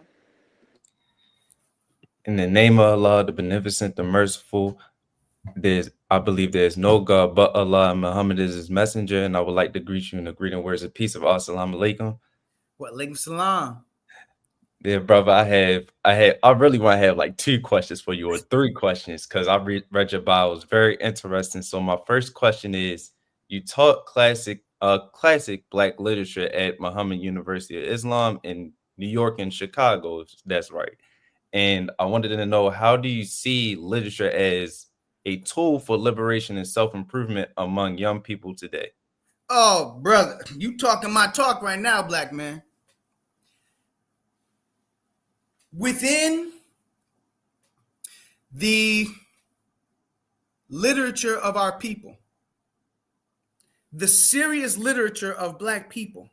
Speaker 10: In the name of Allah, the beneficent, the merciful, I believe there's no God but Allah, and Muhammad is his messenger. And I would like to greet you in the greeting words of peace of Assalamu alaikum.
Speaker 9: Wa alaikum salam.
Speaker 10: Yeah, brother, I really want to have like 2 questions for you, or 3 questions, because I read your bio. It was very interesting. So my first question is, you taught classic Black literature at Muhammad University of Islam in New York and Chicago, if that's right. And I wanted to know, how do you see literature as a tool for liberation and self-improvement among young people today?
Speaker 9: Oh, brother, you talking my talk right now, black man. Within the literature of our people, the serious literature of Black people,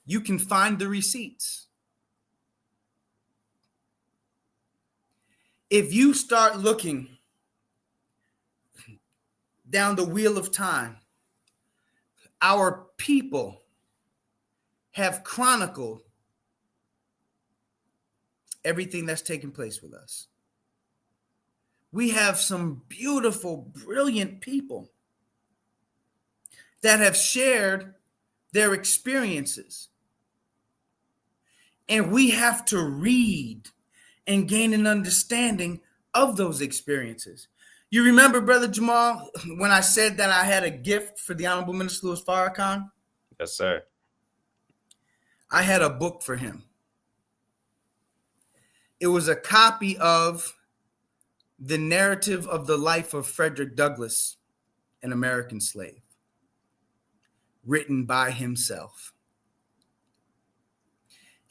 Speaker 9: you can find the receipts. If you start looking down the wheel of time, our people have chronicled everything that's taken place with us. We have some beautiful, brilliant people that have shared their experiences. And we have to read and gain an understanding of those experiences. You remember, Brother Jamal, when I said that I had a gift for the Honorable Minister Louis Farrakhan?
Speaker 10: Yes, sir.
Speaker 9: I had a book for him. It was a copy of The Narrative of the Life of Frederick Douglass, an American Slave, written by himself.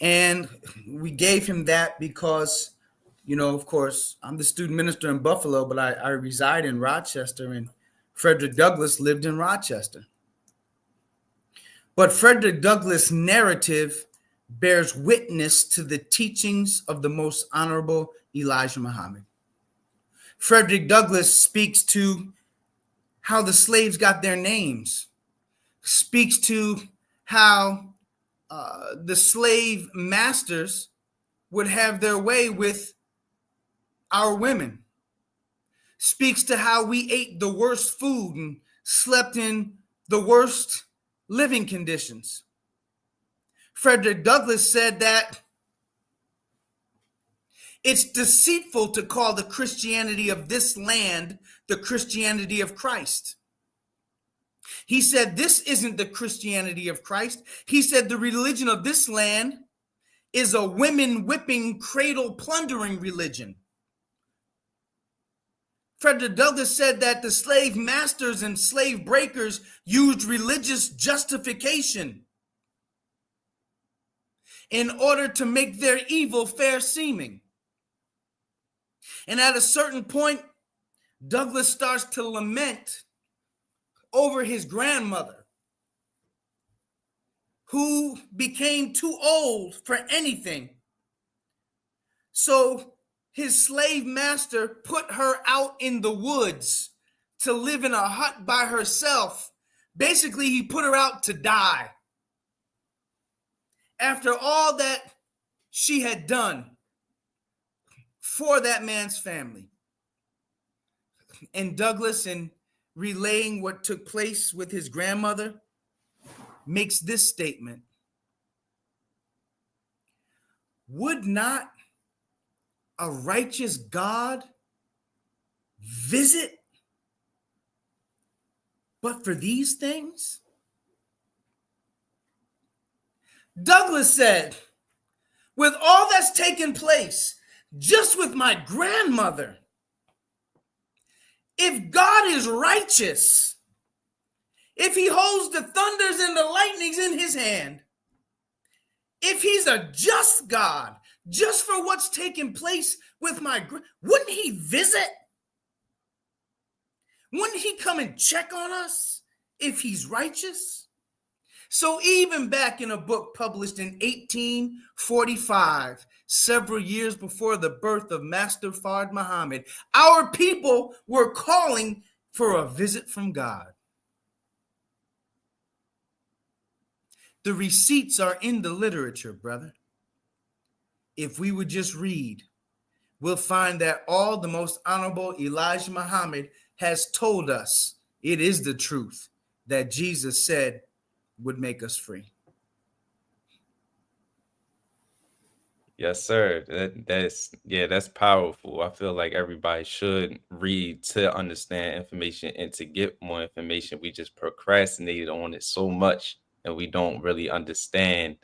Speaker 9: And we gave him that because, you know, of course, I'm the student minister in Buffalo, but I reside in Rochester, and Frederick Douglass lived in Rochester. But Frederick Douglass' narrative bears witness to the teachings of the Most Honorable Elijah Muhammad. Frederick Douglass speaks to how the slaves got their names, speaks to how the slave masters would have their way with our women, speaks to how we ate the worst food and slept in the worst living conditions. Frederick Douglass said that it's deceitful to call the Christianity of this land the Christianity of Christ. He said, this isn't the Christianity of Christ. He said, the religion of this land is a women whipping, cradle plundering religion. Frederick Douglass said that the slave masters and slave breakers used religious justification in order to make their evil fair seeming. And at a certain point, Douglass starts to lament over his grandmother, who became too old for anything. So his slave master put her out in the woods to live in a hut by herself. Basically, he put her out to die after all that she had done for that man's family. And Douglass, in relaying what took place with his grandmother, makes this statement: would not a righteous God visit but for these things? Douglass said, with all that's taken place just with my grandmother, if God is righteous, if he holds the thunders and the lightnings in his hand, if he's a just God, just for what's taking place with wouldn't he visit? Wouldn't he come and check on us if he's righteous? So even back in a book published in 1845, several years before the birth of Master Fard Muhammad, our people were calling for a visit from God. The receipts are in the literature, brother. If we would just read, we'll find that all the most honorable Elijah Muhammad has told us it is the truth that Jesus said would make us free.
Speaker 10: Yes, sir. That's powerful. I feel like everybody should read to understand information and to get more information. We just procrastinated on it so much, and we don't really understand.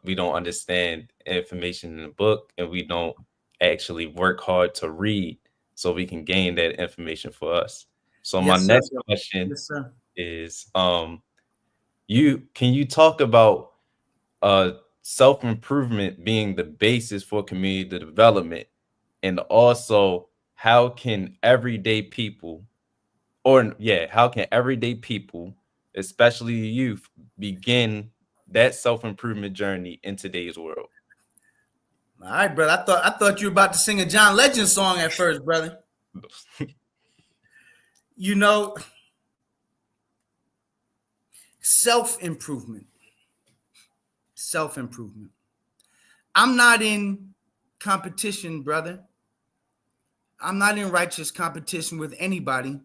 Speaker 10: We don't understand information in the book, and we don't actually work hard to read so we can gain that information for us. So my next question is, can you talk about self-improvement being the basis for community development, and also how can everyday people, especially youth, begin that self-improvement journey in today's world?
Speaker 9: All right, brother. I thought you were about to sing a John Legend song at first, brother. You know, self-improvement. I'm not in competition, brother. I'm not in righteous competition with anybody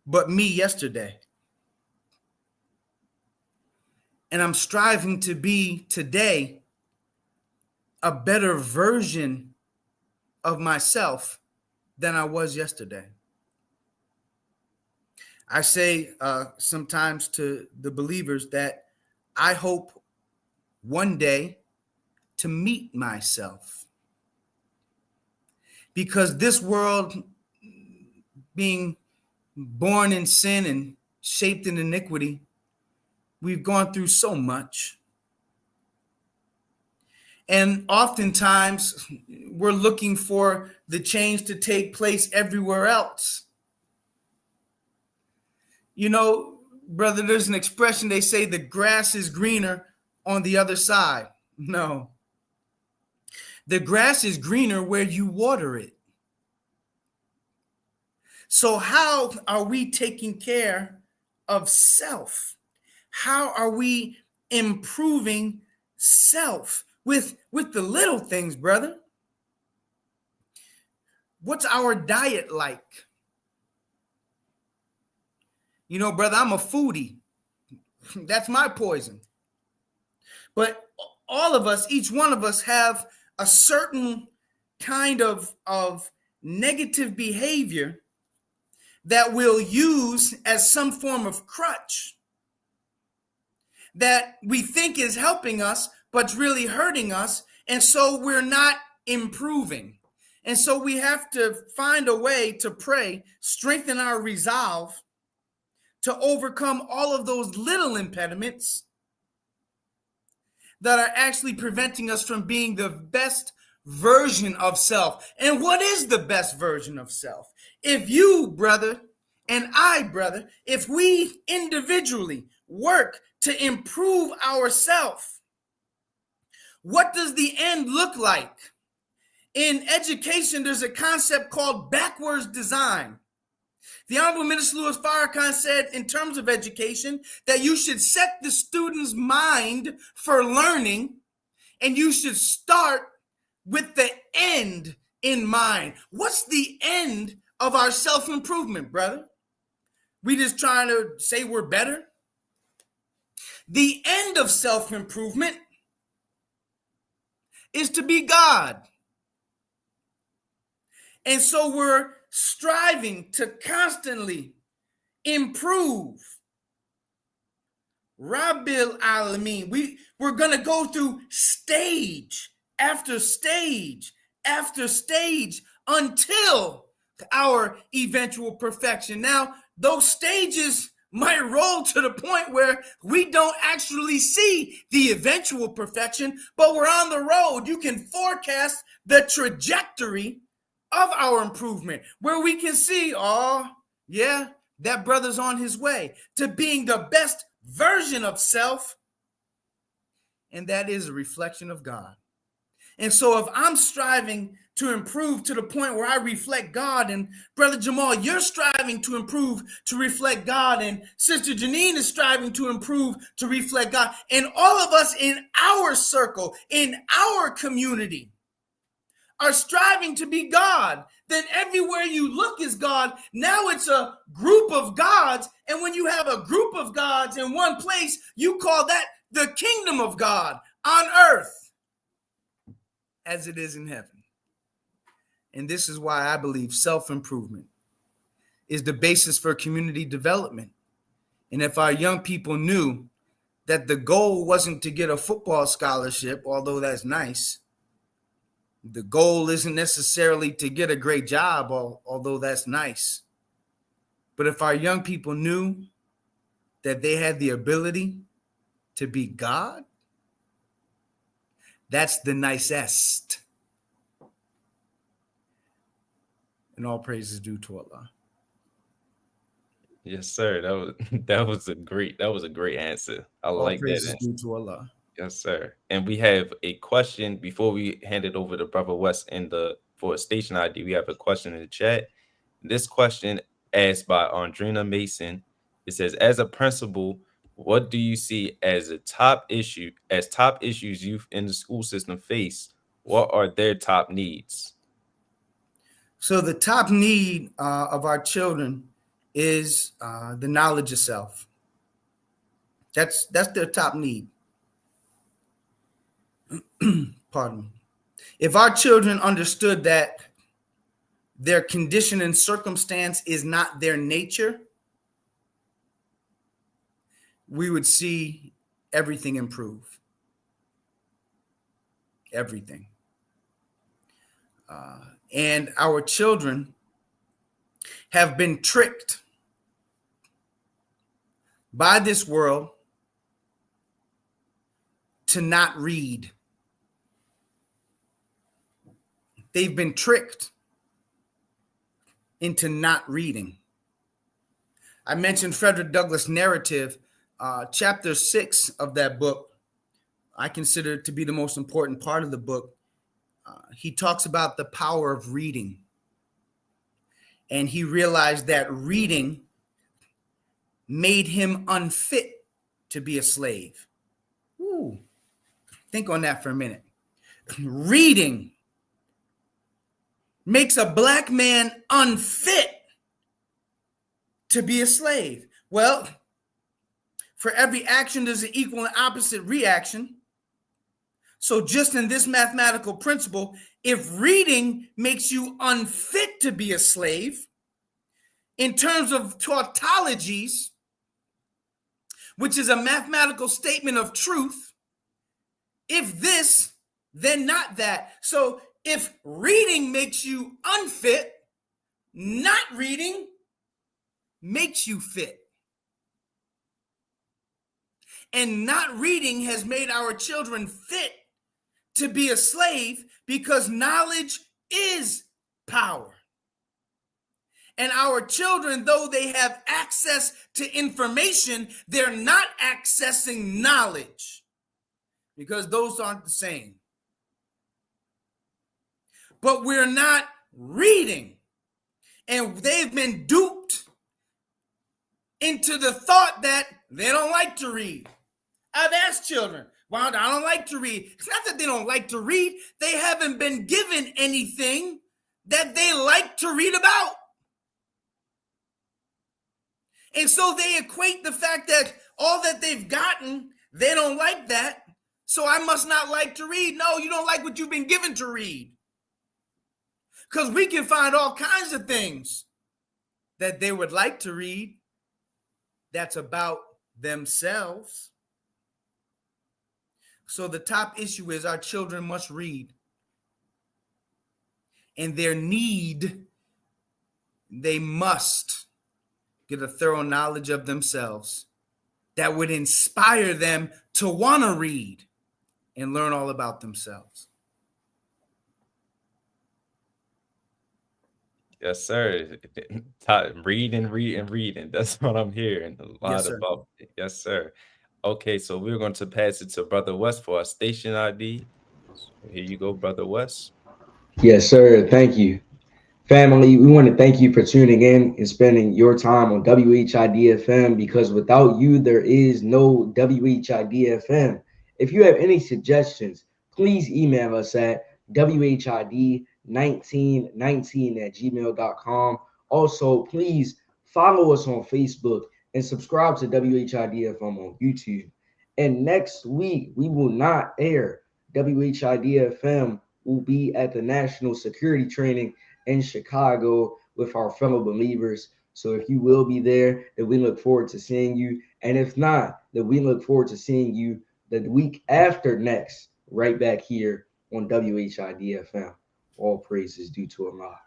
Speaker 9: but me yesterday. And I'm striving to be today a better version of myself than I was yesterday. I say sometimes to the believers that I hope one day to meet myself, because this world, being born in sin and shaped in iniquity, we've gone through so much. And oftentimes we're looking for the change to take place everywhere else. You know, brother, there's an expression, they say the grass is greener on the other side. No. The grass is greener where you water it. So how are we taking care of self? How are we improving self with the little things, brother? What's our diet like? You know, brother, I'm a foodie. That's my poison. But all of us, each one of us, have a certain kind of negative behavior that we'll use as some form of crutch that we think is helping us, but's really hurting us. And so we're not improving. And so we have to find a way to pray, strengthen our resolve to overcome all of those little impediments that are actually preventing us from being the best version of self. And what is the best version of self? If you, brother, and I, brother, if we individually work to improve ourselves, what does the end look like? In education, there's a concept called backwards design. The Honorable Minister Louis Farrakhan said in terms of education that you should set the student's mind for learning and you should start with the end in mind. What's the end of our self-improvement, brother? We just trying to say we're better? The end of self-improvement is to be God. And so we're striving to constantly improve. Rabbil Alameen. We're going to go through stage after stage after stage until our eventual perfection. Now, those stages might roll to the point where we don't actually see the eventual perfection, but we're on the road. You can forecast the trajectory of our improvement, where we can see, oh, yeah, that brother's on his way to being the best version of self, and that is a reflection of God. And so if I'm striving to improve to the point where I reflect God, and Brother Jamal, you're striving to improve to reflect God, and Sister Janine is striving to improve to reflect God, and all of us in our circle, in our community, are striving to be God, then everywhere you look is God. Now it's a group of gods, and when you have a group of gods in one place, you call that the kingdom of God on earth as it is in heaven. And this is why I believe self-improvement is the basis for community development. And if our young people knew that the goal wasn't to get a football scholarship, although that's nice, the goal isn't necessarily to get a great job, although that's nice. But if our young people knew that they had the ability to be God, that's the nicest. And all praise is due to Allah.
Speaker 10: Yes, sir. That was a great answer. I
Speaker 9: All
Speaker 10: like that
Speaker 9: praise is
Speaker 10: answer.
Speaker 9: due to Allah.
Speaker 10: Yes, sir. And we have a question before we hand it over to Brother West for a station ID. We have a question in the chat. This question asked by Andrina Mason. It says, as a principal, what do you see as top issues youth in the school system face? What are their top needs?
Speaker 9: So the top need of our children is the knowledge of self. That's their top need. Pardon me. If our children understood that their condition and circumstance is not their nature, we would see everything improve. Everything. And our children have been tricked by this world to not read. They've been tricked into not reading. I mentioned Frederick Douglass' narrative, chapter 6 of that book. I consider it to be the most important part of the book. He talks about the power of reading. And he realized that reading made him unfit to be a slave. Ooh, think on that for a minute. Reading makes a black man unfit to be a slave. Well, for every action, there's an equal and opposite reaction. So just in this mathematical principle, if reading makes you unfit to be a slave, in terms of tautologies, which is a mathematical statement of truth, if this, then not that. So If reading makes you unfit, not reading makes you fit. And not reading has made our children fit to be a slave, because knowledge is power. And our children, though they have access to information, they're not accessing knowledge, because those aren't the same. But we're not reading, and they've been duped into the thought that they don't like to read. I've asked children, well, I don't like to read. It's not that they don't like to read. They haven't been given anything that they like to read about. And so they equate the fact that all that they've gotten, they don't like that, so I must not like to read. No, you don't like what you've been given to read. Because we can find all kinds of things that they would like to read that's about themselves. So the top issue is our children must read. And their need, they must get a thorough knowledge of themselves that would inspire them to want to read and learn all about themselves.
Speaker 10: Yes, sir. Reading. That's what I'm hearing a lot about. Yes, sir. Okay, so we're going to pass it to Brother West for our station ID. So here you go, Brother West.
Speaker 7: Yes, sir. Thank you. Family, we want to thank you for tuning in and spending your time on WHID-FM, because without you, there is no WHID-FM. If you have any suggestions, please email us at WHID1919@gmail.com. Also, please follow us on Facebook and subscribe to WHID-FM on YouTube. And next week, we will not air. WHID-FM will be at the National Security Training in Chicago with our fellow believers. So if you will be there, then we look forward to seeing you. And if not, then we look forward to seeing you the week after next, right back here on WHID-FM. All praises due to Allah.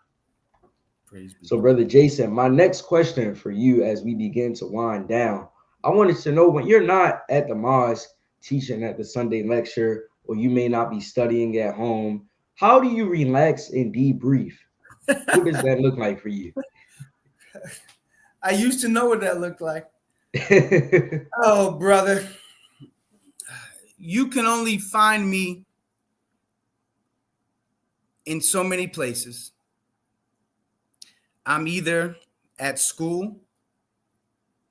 Speaker 7: So, Brother Jason, my next question for you as we begin to wind down, I wanted to know, when you're not at the mosque teaching at the Sunday lecture, or you may not be studying at home, how do you relax and debrief? What does that look like for you?
Speaker 9: I used to know what that looked like. Oh, brother. You can only find me in so many places. I'm either at school,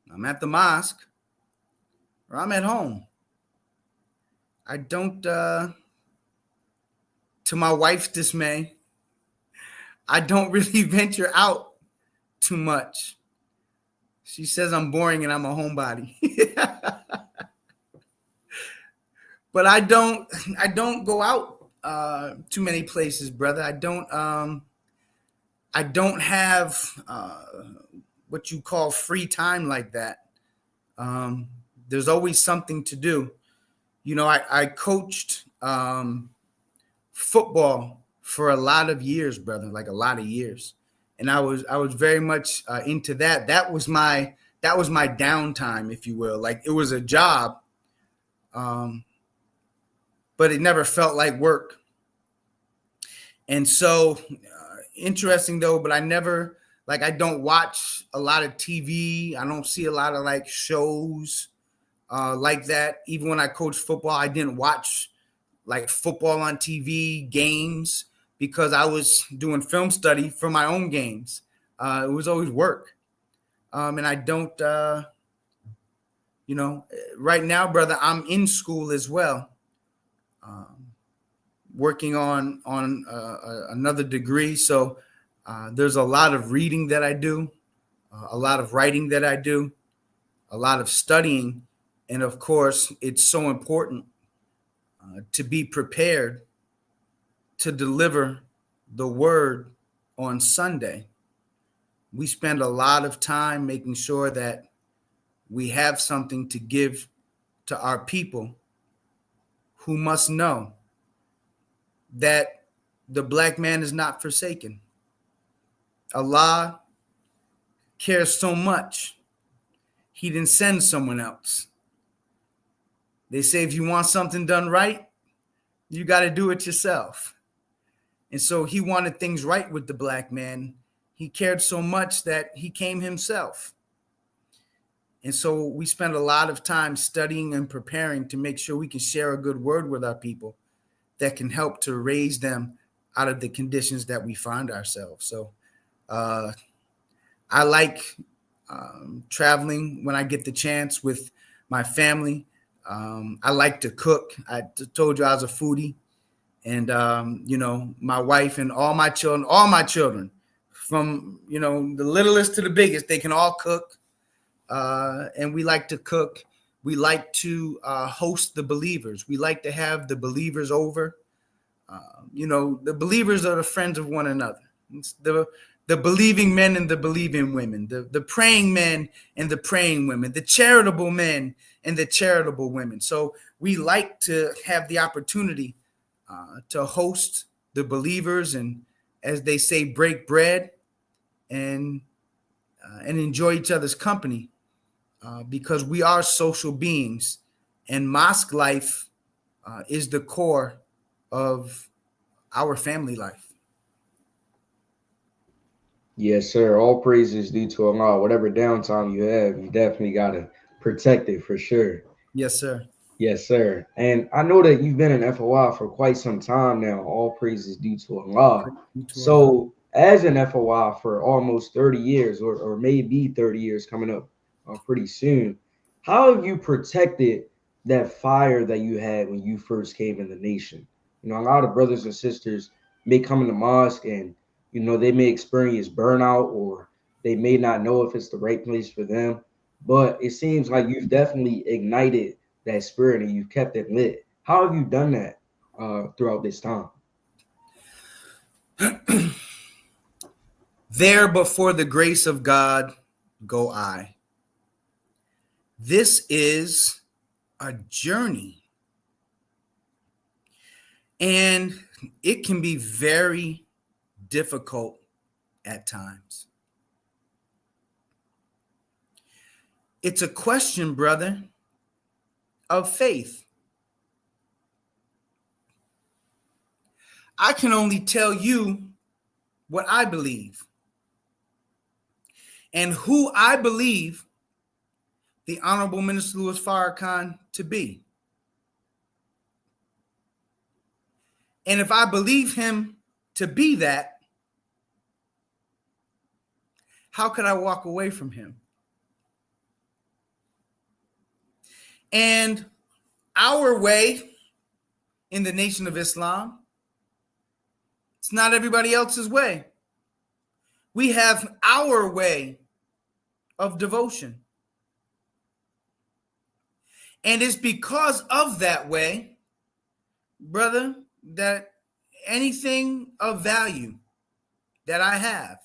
Speaker 9: I'm at the mosque, or I'm at home. I don't, to my wife's dismay, I don't really venture out too much. She says I'm boring and I'm a homebody. But I don't go out too many places, brother. I don't have what you call free time like that. There's always something to do. You know, I coached football for a lot of years, brother, like a lot of years. And I was very much into that. That was my downtime, if you will. Like, it was a job, but it never felt like work. And so, interesting though, but I don't watch a lot of TV. I don't see a lot of like shows like that. Even when I coached football, I didn't watch like football on TV games, because I was doing film study for my own games. It was always work. And I don't, right now, brother, I'm in school as well. Working on another degree. So there's a lot of reading that I do, a lot of writing that I do, a lot of studying. And of course, it's so important to be prepared to deliver the word on Sunday. We spend a lot of time making sure that we have something to give to our people who must know that the black man is not forsaken. Allah cares so much, he didn't send someone else. They say if you want something done right, you got to do it yourself. And so he wanted things right with the black man. He cared so much that he came himself. And so we spend a lot of time studying and preparing to make sure we can share a good word with our people that can help to raise them out of the conditions that we find ourselves. So I like traveling when I get the chance with my family. I like to cook. I told you I was a foodie. And, my wife and all my children, from, the littlest to the biggest, they can all cook. And we like to cook. We like to host the believers. We like to have the believers over. The believers are the friends of one another. It's the believing men and the believing women, the praying men and the praying women, the charitable men and the charitable women. So we like to have the opportunity to host the believers and, as they say, break bread and enjoy each other's company. Because we are social beings, and mosque life is the core of our family life.
Speaker 7: Yes, sir. All praises due to Allah. Whatever downtime you have, you definitely got to protect it for sure.
Speaker 9: Yes, sir.
Speaker 7: Yes, sir. And I know that you've been in FOI for quite some time now. All praises due to Allah. So as an FOI for almost 30 years or maybe 30 years coming up pretty soon, how have you protected that fire that you had when you first came in the nation? A lot of brothers and sisters may come in the mosque and, they may experience burnout, or they may not know if it's the right place for them. But it seems like you've definitely ignited that spirit and you've kept it lit. How have you done that throughout this time?
Speaker 9: There before the grace of God go I. This is a journey, and it can be very difficult at times. It's a question, brother, of faith. I can only tell you what I believe and who I believe the Honorable Minister Louis Farrakhan to be. And if I believe him to be that, how could I walk away from him? And our way in the Nation of Islam, it's not everybody else's way. We have our way of devotion. And it's because of that way, brother, that anything of value that I have,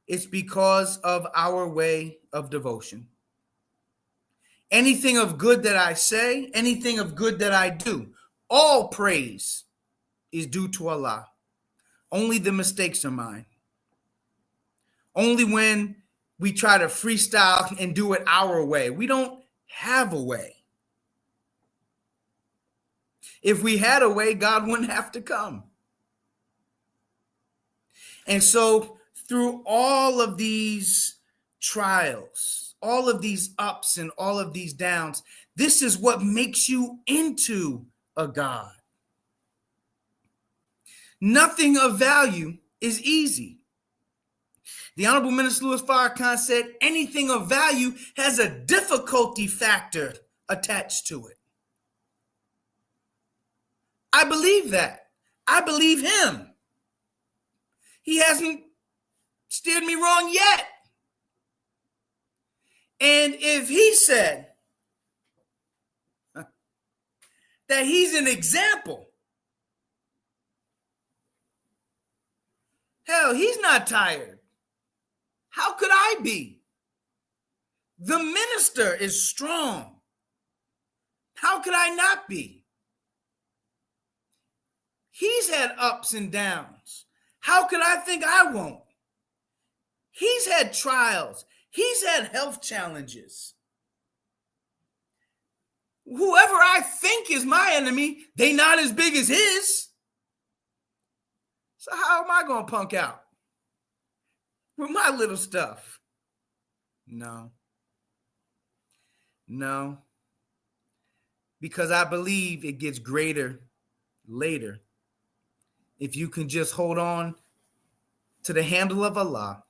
Speaker 9: it's because of our way of devotion. Anything of good that I say, anything of good that I do, all praise is due to Allah. Only the mistakes are mine. Only when we try to freestyle and do it our way. We don't have a way. If we had a way, God wouldn't have to come. And so through all of these trials, all of these ups and all of these downs, this is what makes you into a God. Nothing of value is easy. The Honorable Minister Louis Farrakhan said anything of value has a difficulty factor attached to it. I believe that. I believe him. He hasn't steered me wrong yet. And if he said that he's an example, hell, he's not tired. How could I be? The minister is strong. How could I not be? He's had ups and downs. How could I think I won't? He's had trials. He's had health challenges. Whoever I think is my enemy, they not as big as his. So how am I going to punk out with my little stuff? No. Because I believe it gets greater later. If you can just hold on to the handle of Allah,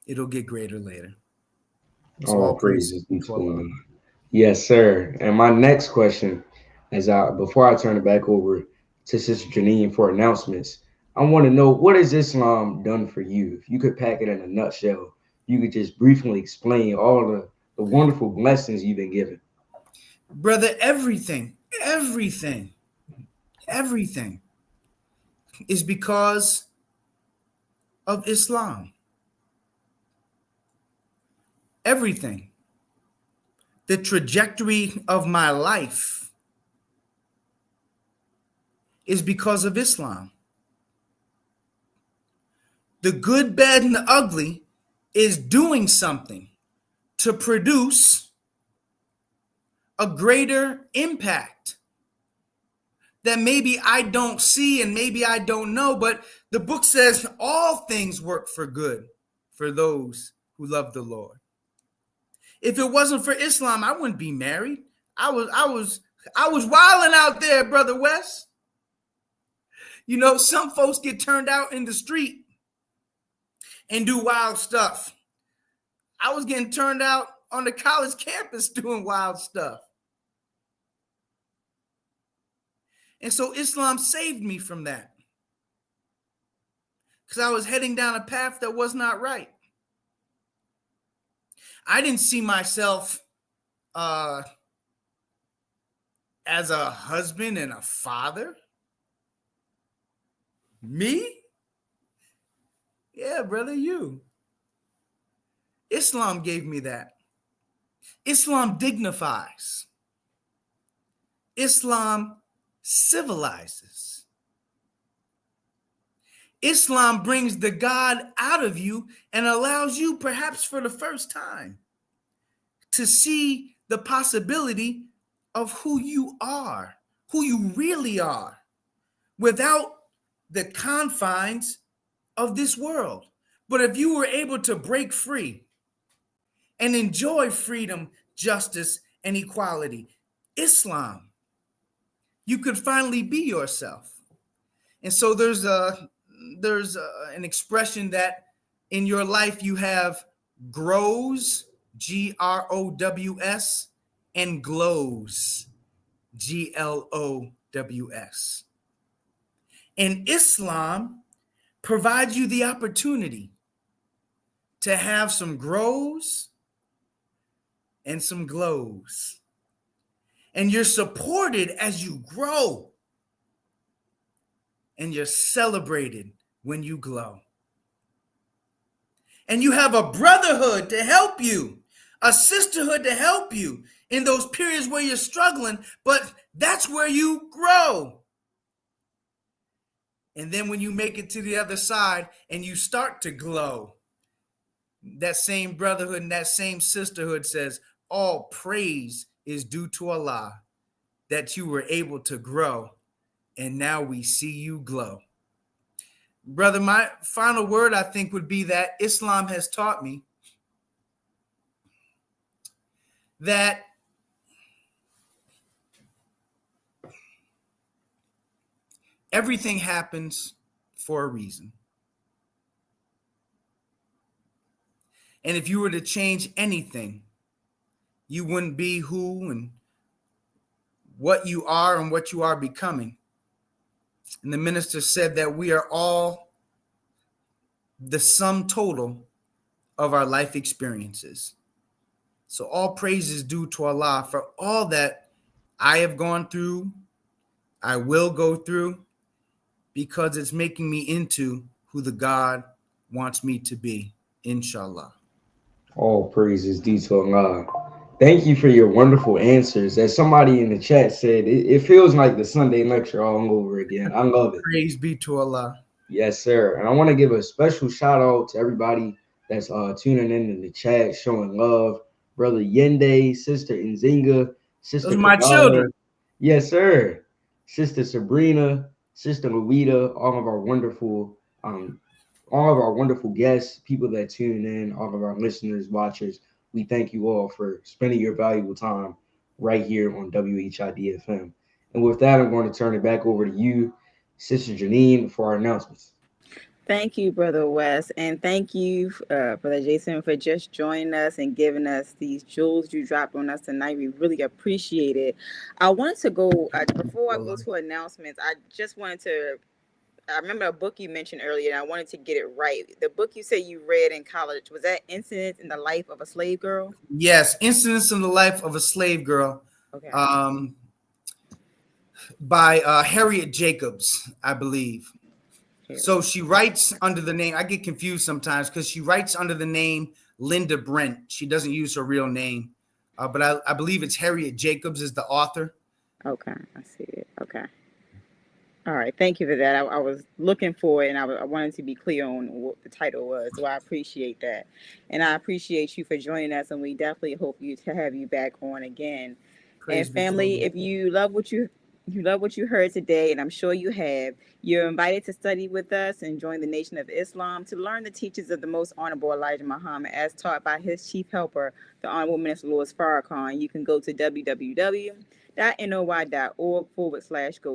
Speaker 9: it'll get greater later.
Speaker 7: All praises be to Allah. Yes, sir. And my next question, before I turn it back over to Sister Janine for announcements, I want to know, what has Islam done for you? If you could pack it in a nutshell, you could just briefly explain all the wonderful blessings you've been given.
Speaker 9: Brother, everything is because of Islam. Everything. The trajectory of my life is because of Islam. The good, bad, and the ugly is doing something to produce a greater impact that maybe I don't see and maybe I don't know, but the book says all things work for good for those who love the Lord. If it wasn't for Islam, I wouldn't be married. I was wilding out there, Brother West. You know, some folks get turned out in the street and do wild stuff. I was getting turned out on the college campus doing wild stuff. And so Islam saved me from that, because I was heading down a path that was not right. I didn't see myself as a husband and a father. Me? Yeah, brother, you. Islam gave me that. Islam dignifies. Islam civilizes. Islam brings the God out of you and allows you, perhaps for the first time, to see the possibility of who you are, who you really are, without the confines of this world. But if you were able to break free and enjoy freedom, justice, and equality, Islam, you could finally be yourself. And so there's an expression that in your life you have grows, Grows, and glows, Glows. And Islam provides you the opportunity to have some grows and some glows. And you're supported as you grow. And you're celebrated when you glow. And you have a brotherhood to help you, a sisterhood to help you in those periods where you're struggling, but that's where you grow. And then when you make it to the other side and you start to glow, that same brotherhood and that same sisterhood says, all praise is due to Allah, that you were able to grow, and now we see you glow. Brother, my final word, I think, would be that Islam has taught me that everything happens for a reason. And if you were to change anything, you wouldn't be who and what you are and what you are becoming. And the minister said that we are all the sum total of our life experiences. So all praise is due to Allah for all that I have gone through, I will go through, because it's making me into who the God wants me to be, inshallah.
Speaker 7: All praise is due to Allah. Thank you for your wonderful answers. As somebody in the chat said, it feels like the Sunday lecture all over again. I love it.
Speaker 9: Praise be to Allah.
Speaker 7: Yes, sir. And I want to give a special shout out to everybody that's tuning in the chat, showing love. Brother Yende, Sister Nzinga,
Speaker 9: Those
Speaker 7: Sister
Speaker 9: are my
Speaker 7: Kadala.
Speaker 9: children.
Speaker 7: Yes, sir. Sister Sabrina, Sister Louita, um, all of our wonderful guests, people that tune in, all of our listeners, watchers. We thank you all for spending your valuable time right here on WHID-FM. And with that, I'm going to turn it back over to you, Sister Janine, for our announcements.
Speaker 8: Thank you, Brother West, and thank you, Brother Jason, for just joining us and giving us these jewels you dropped on us tonight. We really appreciate it. I wanted to go, before I go to announcements, I just wanted to, I remember a book you mentioned earlier, and I wanted to get it right. The book you said you read in college, was that Incidents in the Life of a Slave Girl?
Speaker 9: Yes, Incidents in the Life of a Slave Girl.
Speaker 8: Okay.
Speaker 9: By Harriet Jacobs, I believe. So she writes under the name, I get confused sometimes because she writes under the name Linda Brent. She doesn't use her real name, but I believe it's Harriet Jacobs is the author.
Speaker 8: Okay, I see it. Okay. All right, thank you for that. I was looking for it, and I wanted to be clear on what the title was, so I appreciate that. And I appreciate you for joining us, and we definitely hope to have you back on again.
Speaker 9: Praise
Speaker 8: And
Speaker 9: be to
Speaker 8: family,
Speaker 9: Allah.
Speaker 8: if you love what you love what you heard today, and I'm sure you have, you're invited to study with us and join the Nation of Islam to learn the teachings of the Most Honorable Elijah Muhammad as taught by his chief helper, the Honorable Minister Louis Farrakhan. You can go to www.noy.org/go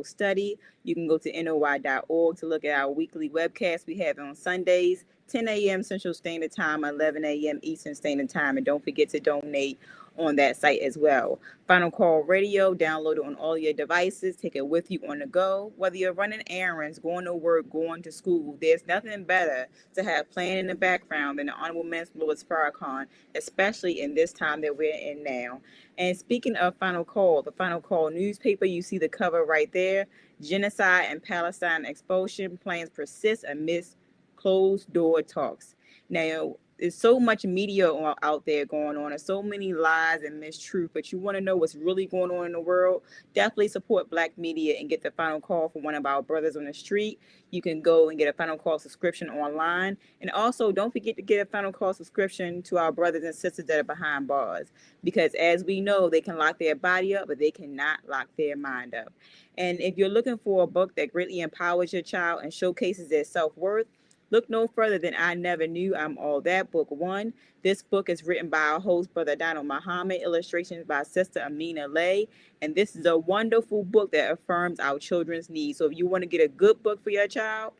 Speaker 8: study. You can go to NOY.org to look at our weekly webcast we have on Sundays, 10 a.m. Central Standard Time, 11 a.m. Eastern Standard Time. And don't forget to donate on that site as well. Final Call Radio, download it on all your devices. Take it with you on the go. Whether you're running errands, going to work, going to school, there's nothing better to have playing in the background than the Honorable Minister Louis Farrakhan, especially in this time that we're in now. And speaking of Final Call, the Final Call newspaper, you see the cover right there. Genocide and Palestine expulsion plans persist amidst closed door talks. Now, there's so much media out there going on, and so many lies and mistruth, but you want to know what's really going on in the world, definitely support Black media and get the Final Call from one of our brothers on the street. You can go and get a Final Call subscription online. And also, don't forget to get a Final Call subscription to our brothers and sisters that are behind bars, because as we know, they can lock their body up, but they cannot lock their mind up. And if you're looking for a book that greatly empowers your child and showcases their self-worth, look no further than I Never Knew I'm All That, Book 1. This book is written by our host, Brother Donald Muhammad, illustrations by Sister Amina Lay, and this is a wonderful book that affirms our children's needs. So if you want to get a good book for your child,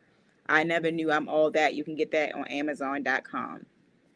Speaker 8: I Never Knew I'm All That, you can get that on Amazon.com.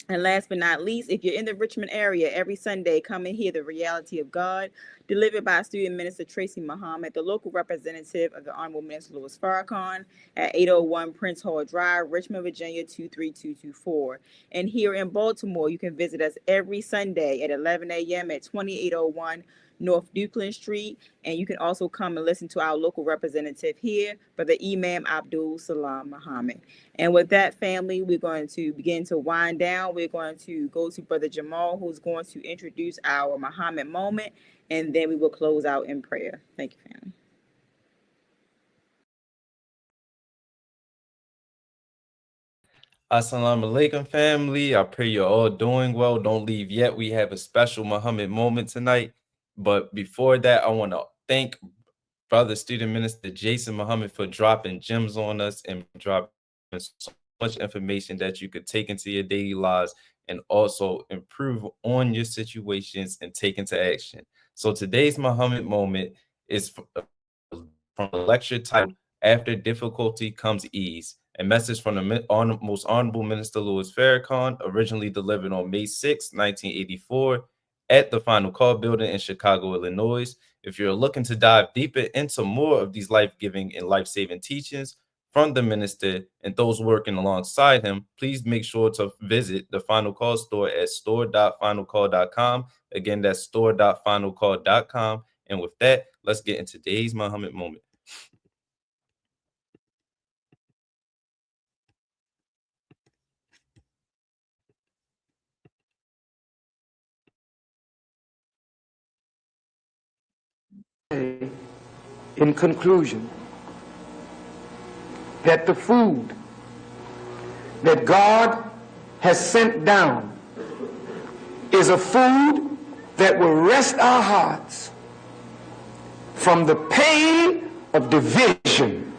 Speaker 8: And last but not least, if you're in the Richmond area, every Sunday, come and hear the reality of God, delivered by Student Minister Tracy Muhammad, the local representative of the Honorable Minister Louis Farrakhan, at 801 Prince Hall Drive, Richmond, Virginia 23224. And here in Baltimore, you can visit us every Sunday at 11 a.m. at 2801 North Dukeland Street. And you can also come and listen to our local representative here, Brother Imam Abdul Salam Muhammad. And with that, family, we're going to begin to wind down. We're going to go to Brother Jamal, who's going to introduce our Muhammad moment, and then we will close out in prayer. Thank you, family.
Speaker 10: Assalamu alaikum, family. I pray you're all doing well. Don't leave yet. We have a special Muhammad moment tonight. But before that, I want to thank Brother Student Minister Jason Muhammad for dropping gems on us and dropping so much information that you could take into your daily lives and also improve on your situations and take into action. So today's Muhammad moment is from a lecture titled After Difficulty Comes Ease, a message from the Most Honorable Minister Louis Farrakhan, originally delivered on May 6, 1984, at the Final Call building in Chicago, Illinois. If you're looking to dive deeper into more of these life-giving and life-saving teachings from the minister and those working alongside him, please make sure to visit the Final Call store at store.finalcall.com. Again, that's store.finalcall.com. And with that, let's get into today's Muhammad moment.
Speaker 3: in conclusion that the food that God has sent down is a food that will rest our hearts from the pain of division.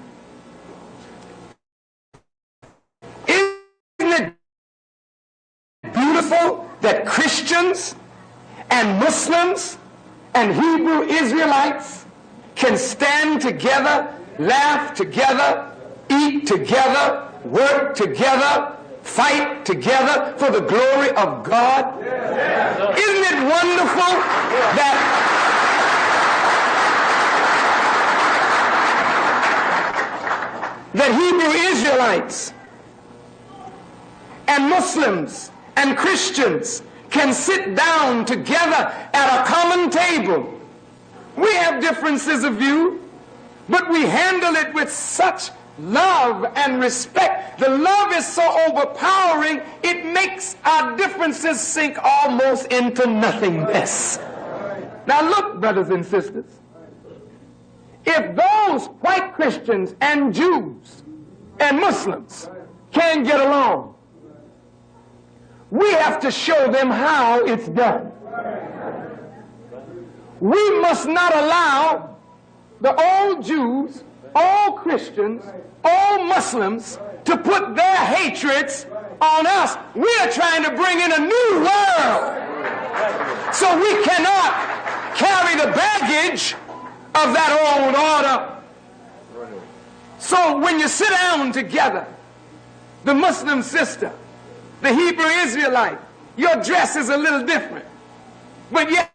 Speaker 3: Isn't it beautiful that Christians and Muslims and Hebrew Israelites can stand together, laugh together, eat together, work together, fight together for the glory of God? Isn't it wonderful that Hebrew Israelites and Muslims and Christians can sit down together at a common table? We have differences of view, but we handle it with such love and respect. The love is so overpowering, it makes our differences sink almost into nothingness. Now look, brothers and sisters, if those white Christians and Jews and Muslims can get along, we have to show them how it's done. We must not allow the old Jews, all Christians, all Muslims to put their hatreds on us. We are trying to bring in a new world. So we cannot carry the baggage of that old order. So when you sit down together, the Muslim sister, the Hebrew Israelite, your dress is a little different, but yet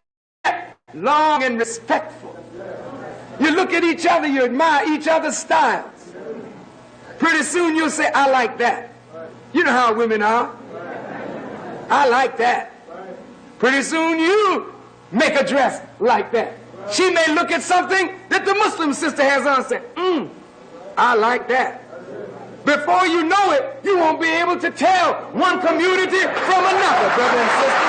Speaker 3: long and respectful. You look at each other, you admire each other's styles. Pretty soon you'll say, I like that. You know how women are. I like that. Pretty soon you make a dress like that. She may look at something that the Muslim sister has on and say, I like that. Before you know it, you won't be able to tell one community from another, brother and sister.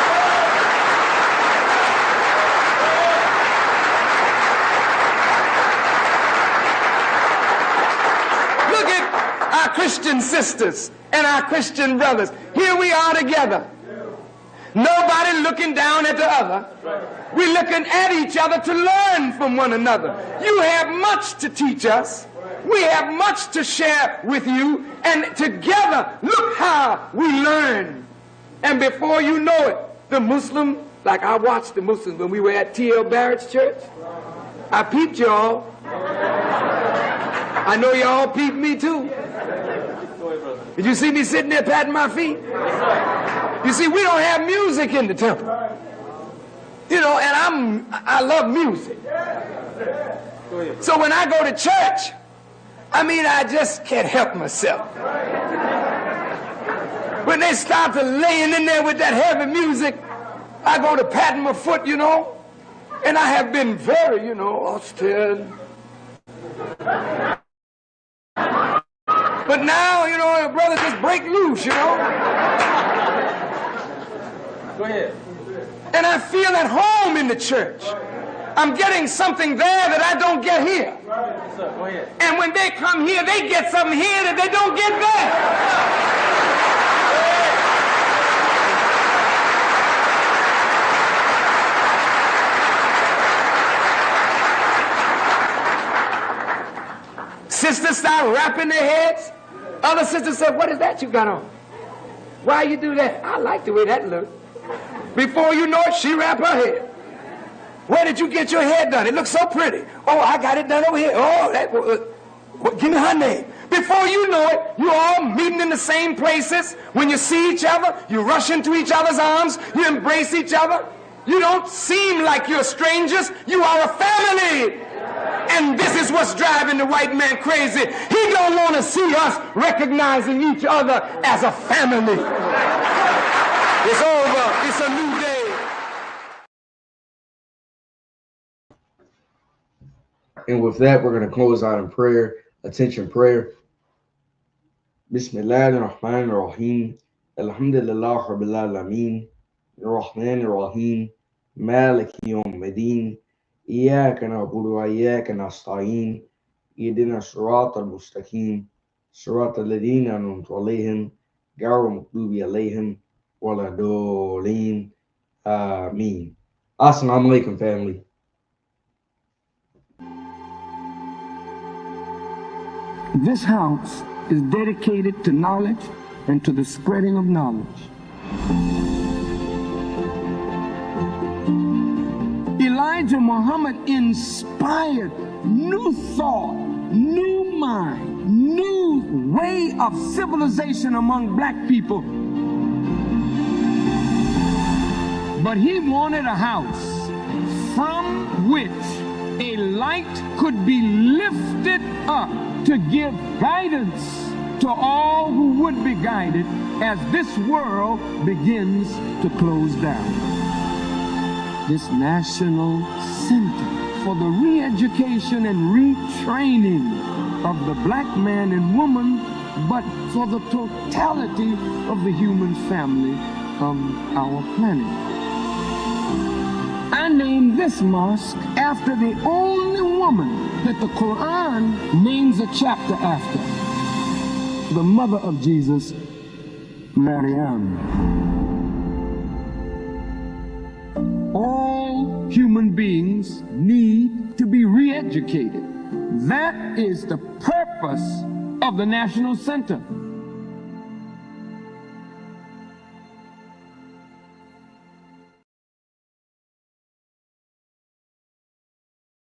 Speaker 3: Our Christian sisters and our Christian brothers. Here we are together. Nobody looking down at the other. We're looking at each other to learn from one another. You have much to teach us. We have much to share with you. And together, look how we learn. And before you know it, the Muslim, like I watched the Muslims when we were at T.L. Barrett's church. I peeped y'all. I know y'all peeped me too. Did you see me sitting there patting my feet? You see, we don't have music in the temple. You know, and I love music. So when I go to church, I mean, I just can't help myself. When they start to laying in there with that heavy music, I go to patting my foot, you know, and I have been very, you know, austere. But now, you know, brother, just break loose, you know. Go ahead. And I feel at home in the church. I'm getting something there that I don't get here. Go ahead. And when they come here, they get something here that they don't get there. Sisters start wrapping their heads. Other sisters said, what is that you got on? Why you do that? I like the way that looks. Before you know it, she wrapped her head. Where did you get your hair done? It looks so pretty. Oh, I got it done over here. Oh, give me her name. Before you know it, you're all meeting in the same places. When you see each other, you rush into each other's arms. You embrace each other. You don't seem like you're strangers. You are a family. And this is what's driving the white man crazy. He don't want to see us recognizing each other as a family. It's over. It's a new day.
Speaker 7: And with that, we're going to close out in prayer. Attention prayer. Bismillahir-Rahmanir-Rahim. Alhamdulillah Rabbil Alameen. Ar-Rahmanir-Rahim. Maliki Yawmiddin. إياك نعبد وإياك نستعين اهدنا الصراط المستقيم صراط الذين أنعمت عليهم غير المغضوب عليهم ولا الضالين. Ameen. Assalamu alaikum, family.
Speaker 11: This house is dedicated to knowledge and to the spreading of knowledge. Elijah Muhammad inspired new thought, new mind, new way of civilization among black people. But he wanted a house from which a light could be lifted up to give guidance to all who would be guided as this world begins to close down. This National Center for the re-education and retraining of the black man and woman, but for the totality of the human family of our planet. I named this mosque after the only woman that the Quran names a chapter after, the mother of Jesus, Maryam. All human beings need to be re-educated. That is the purpose of the National Center.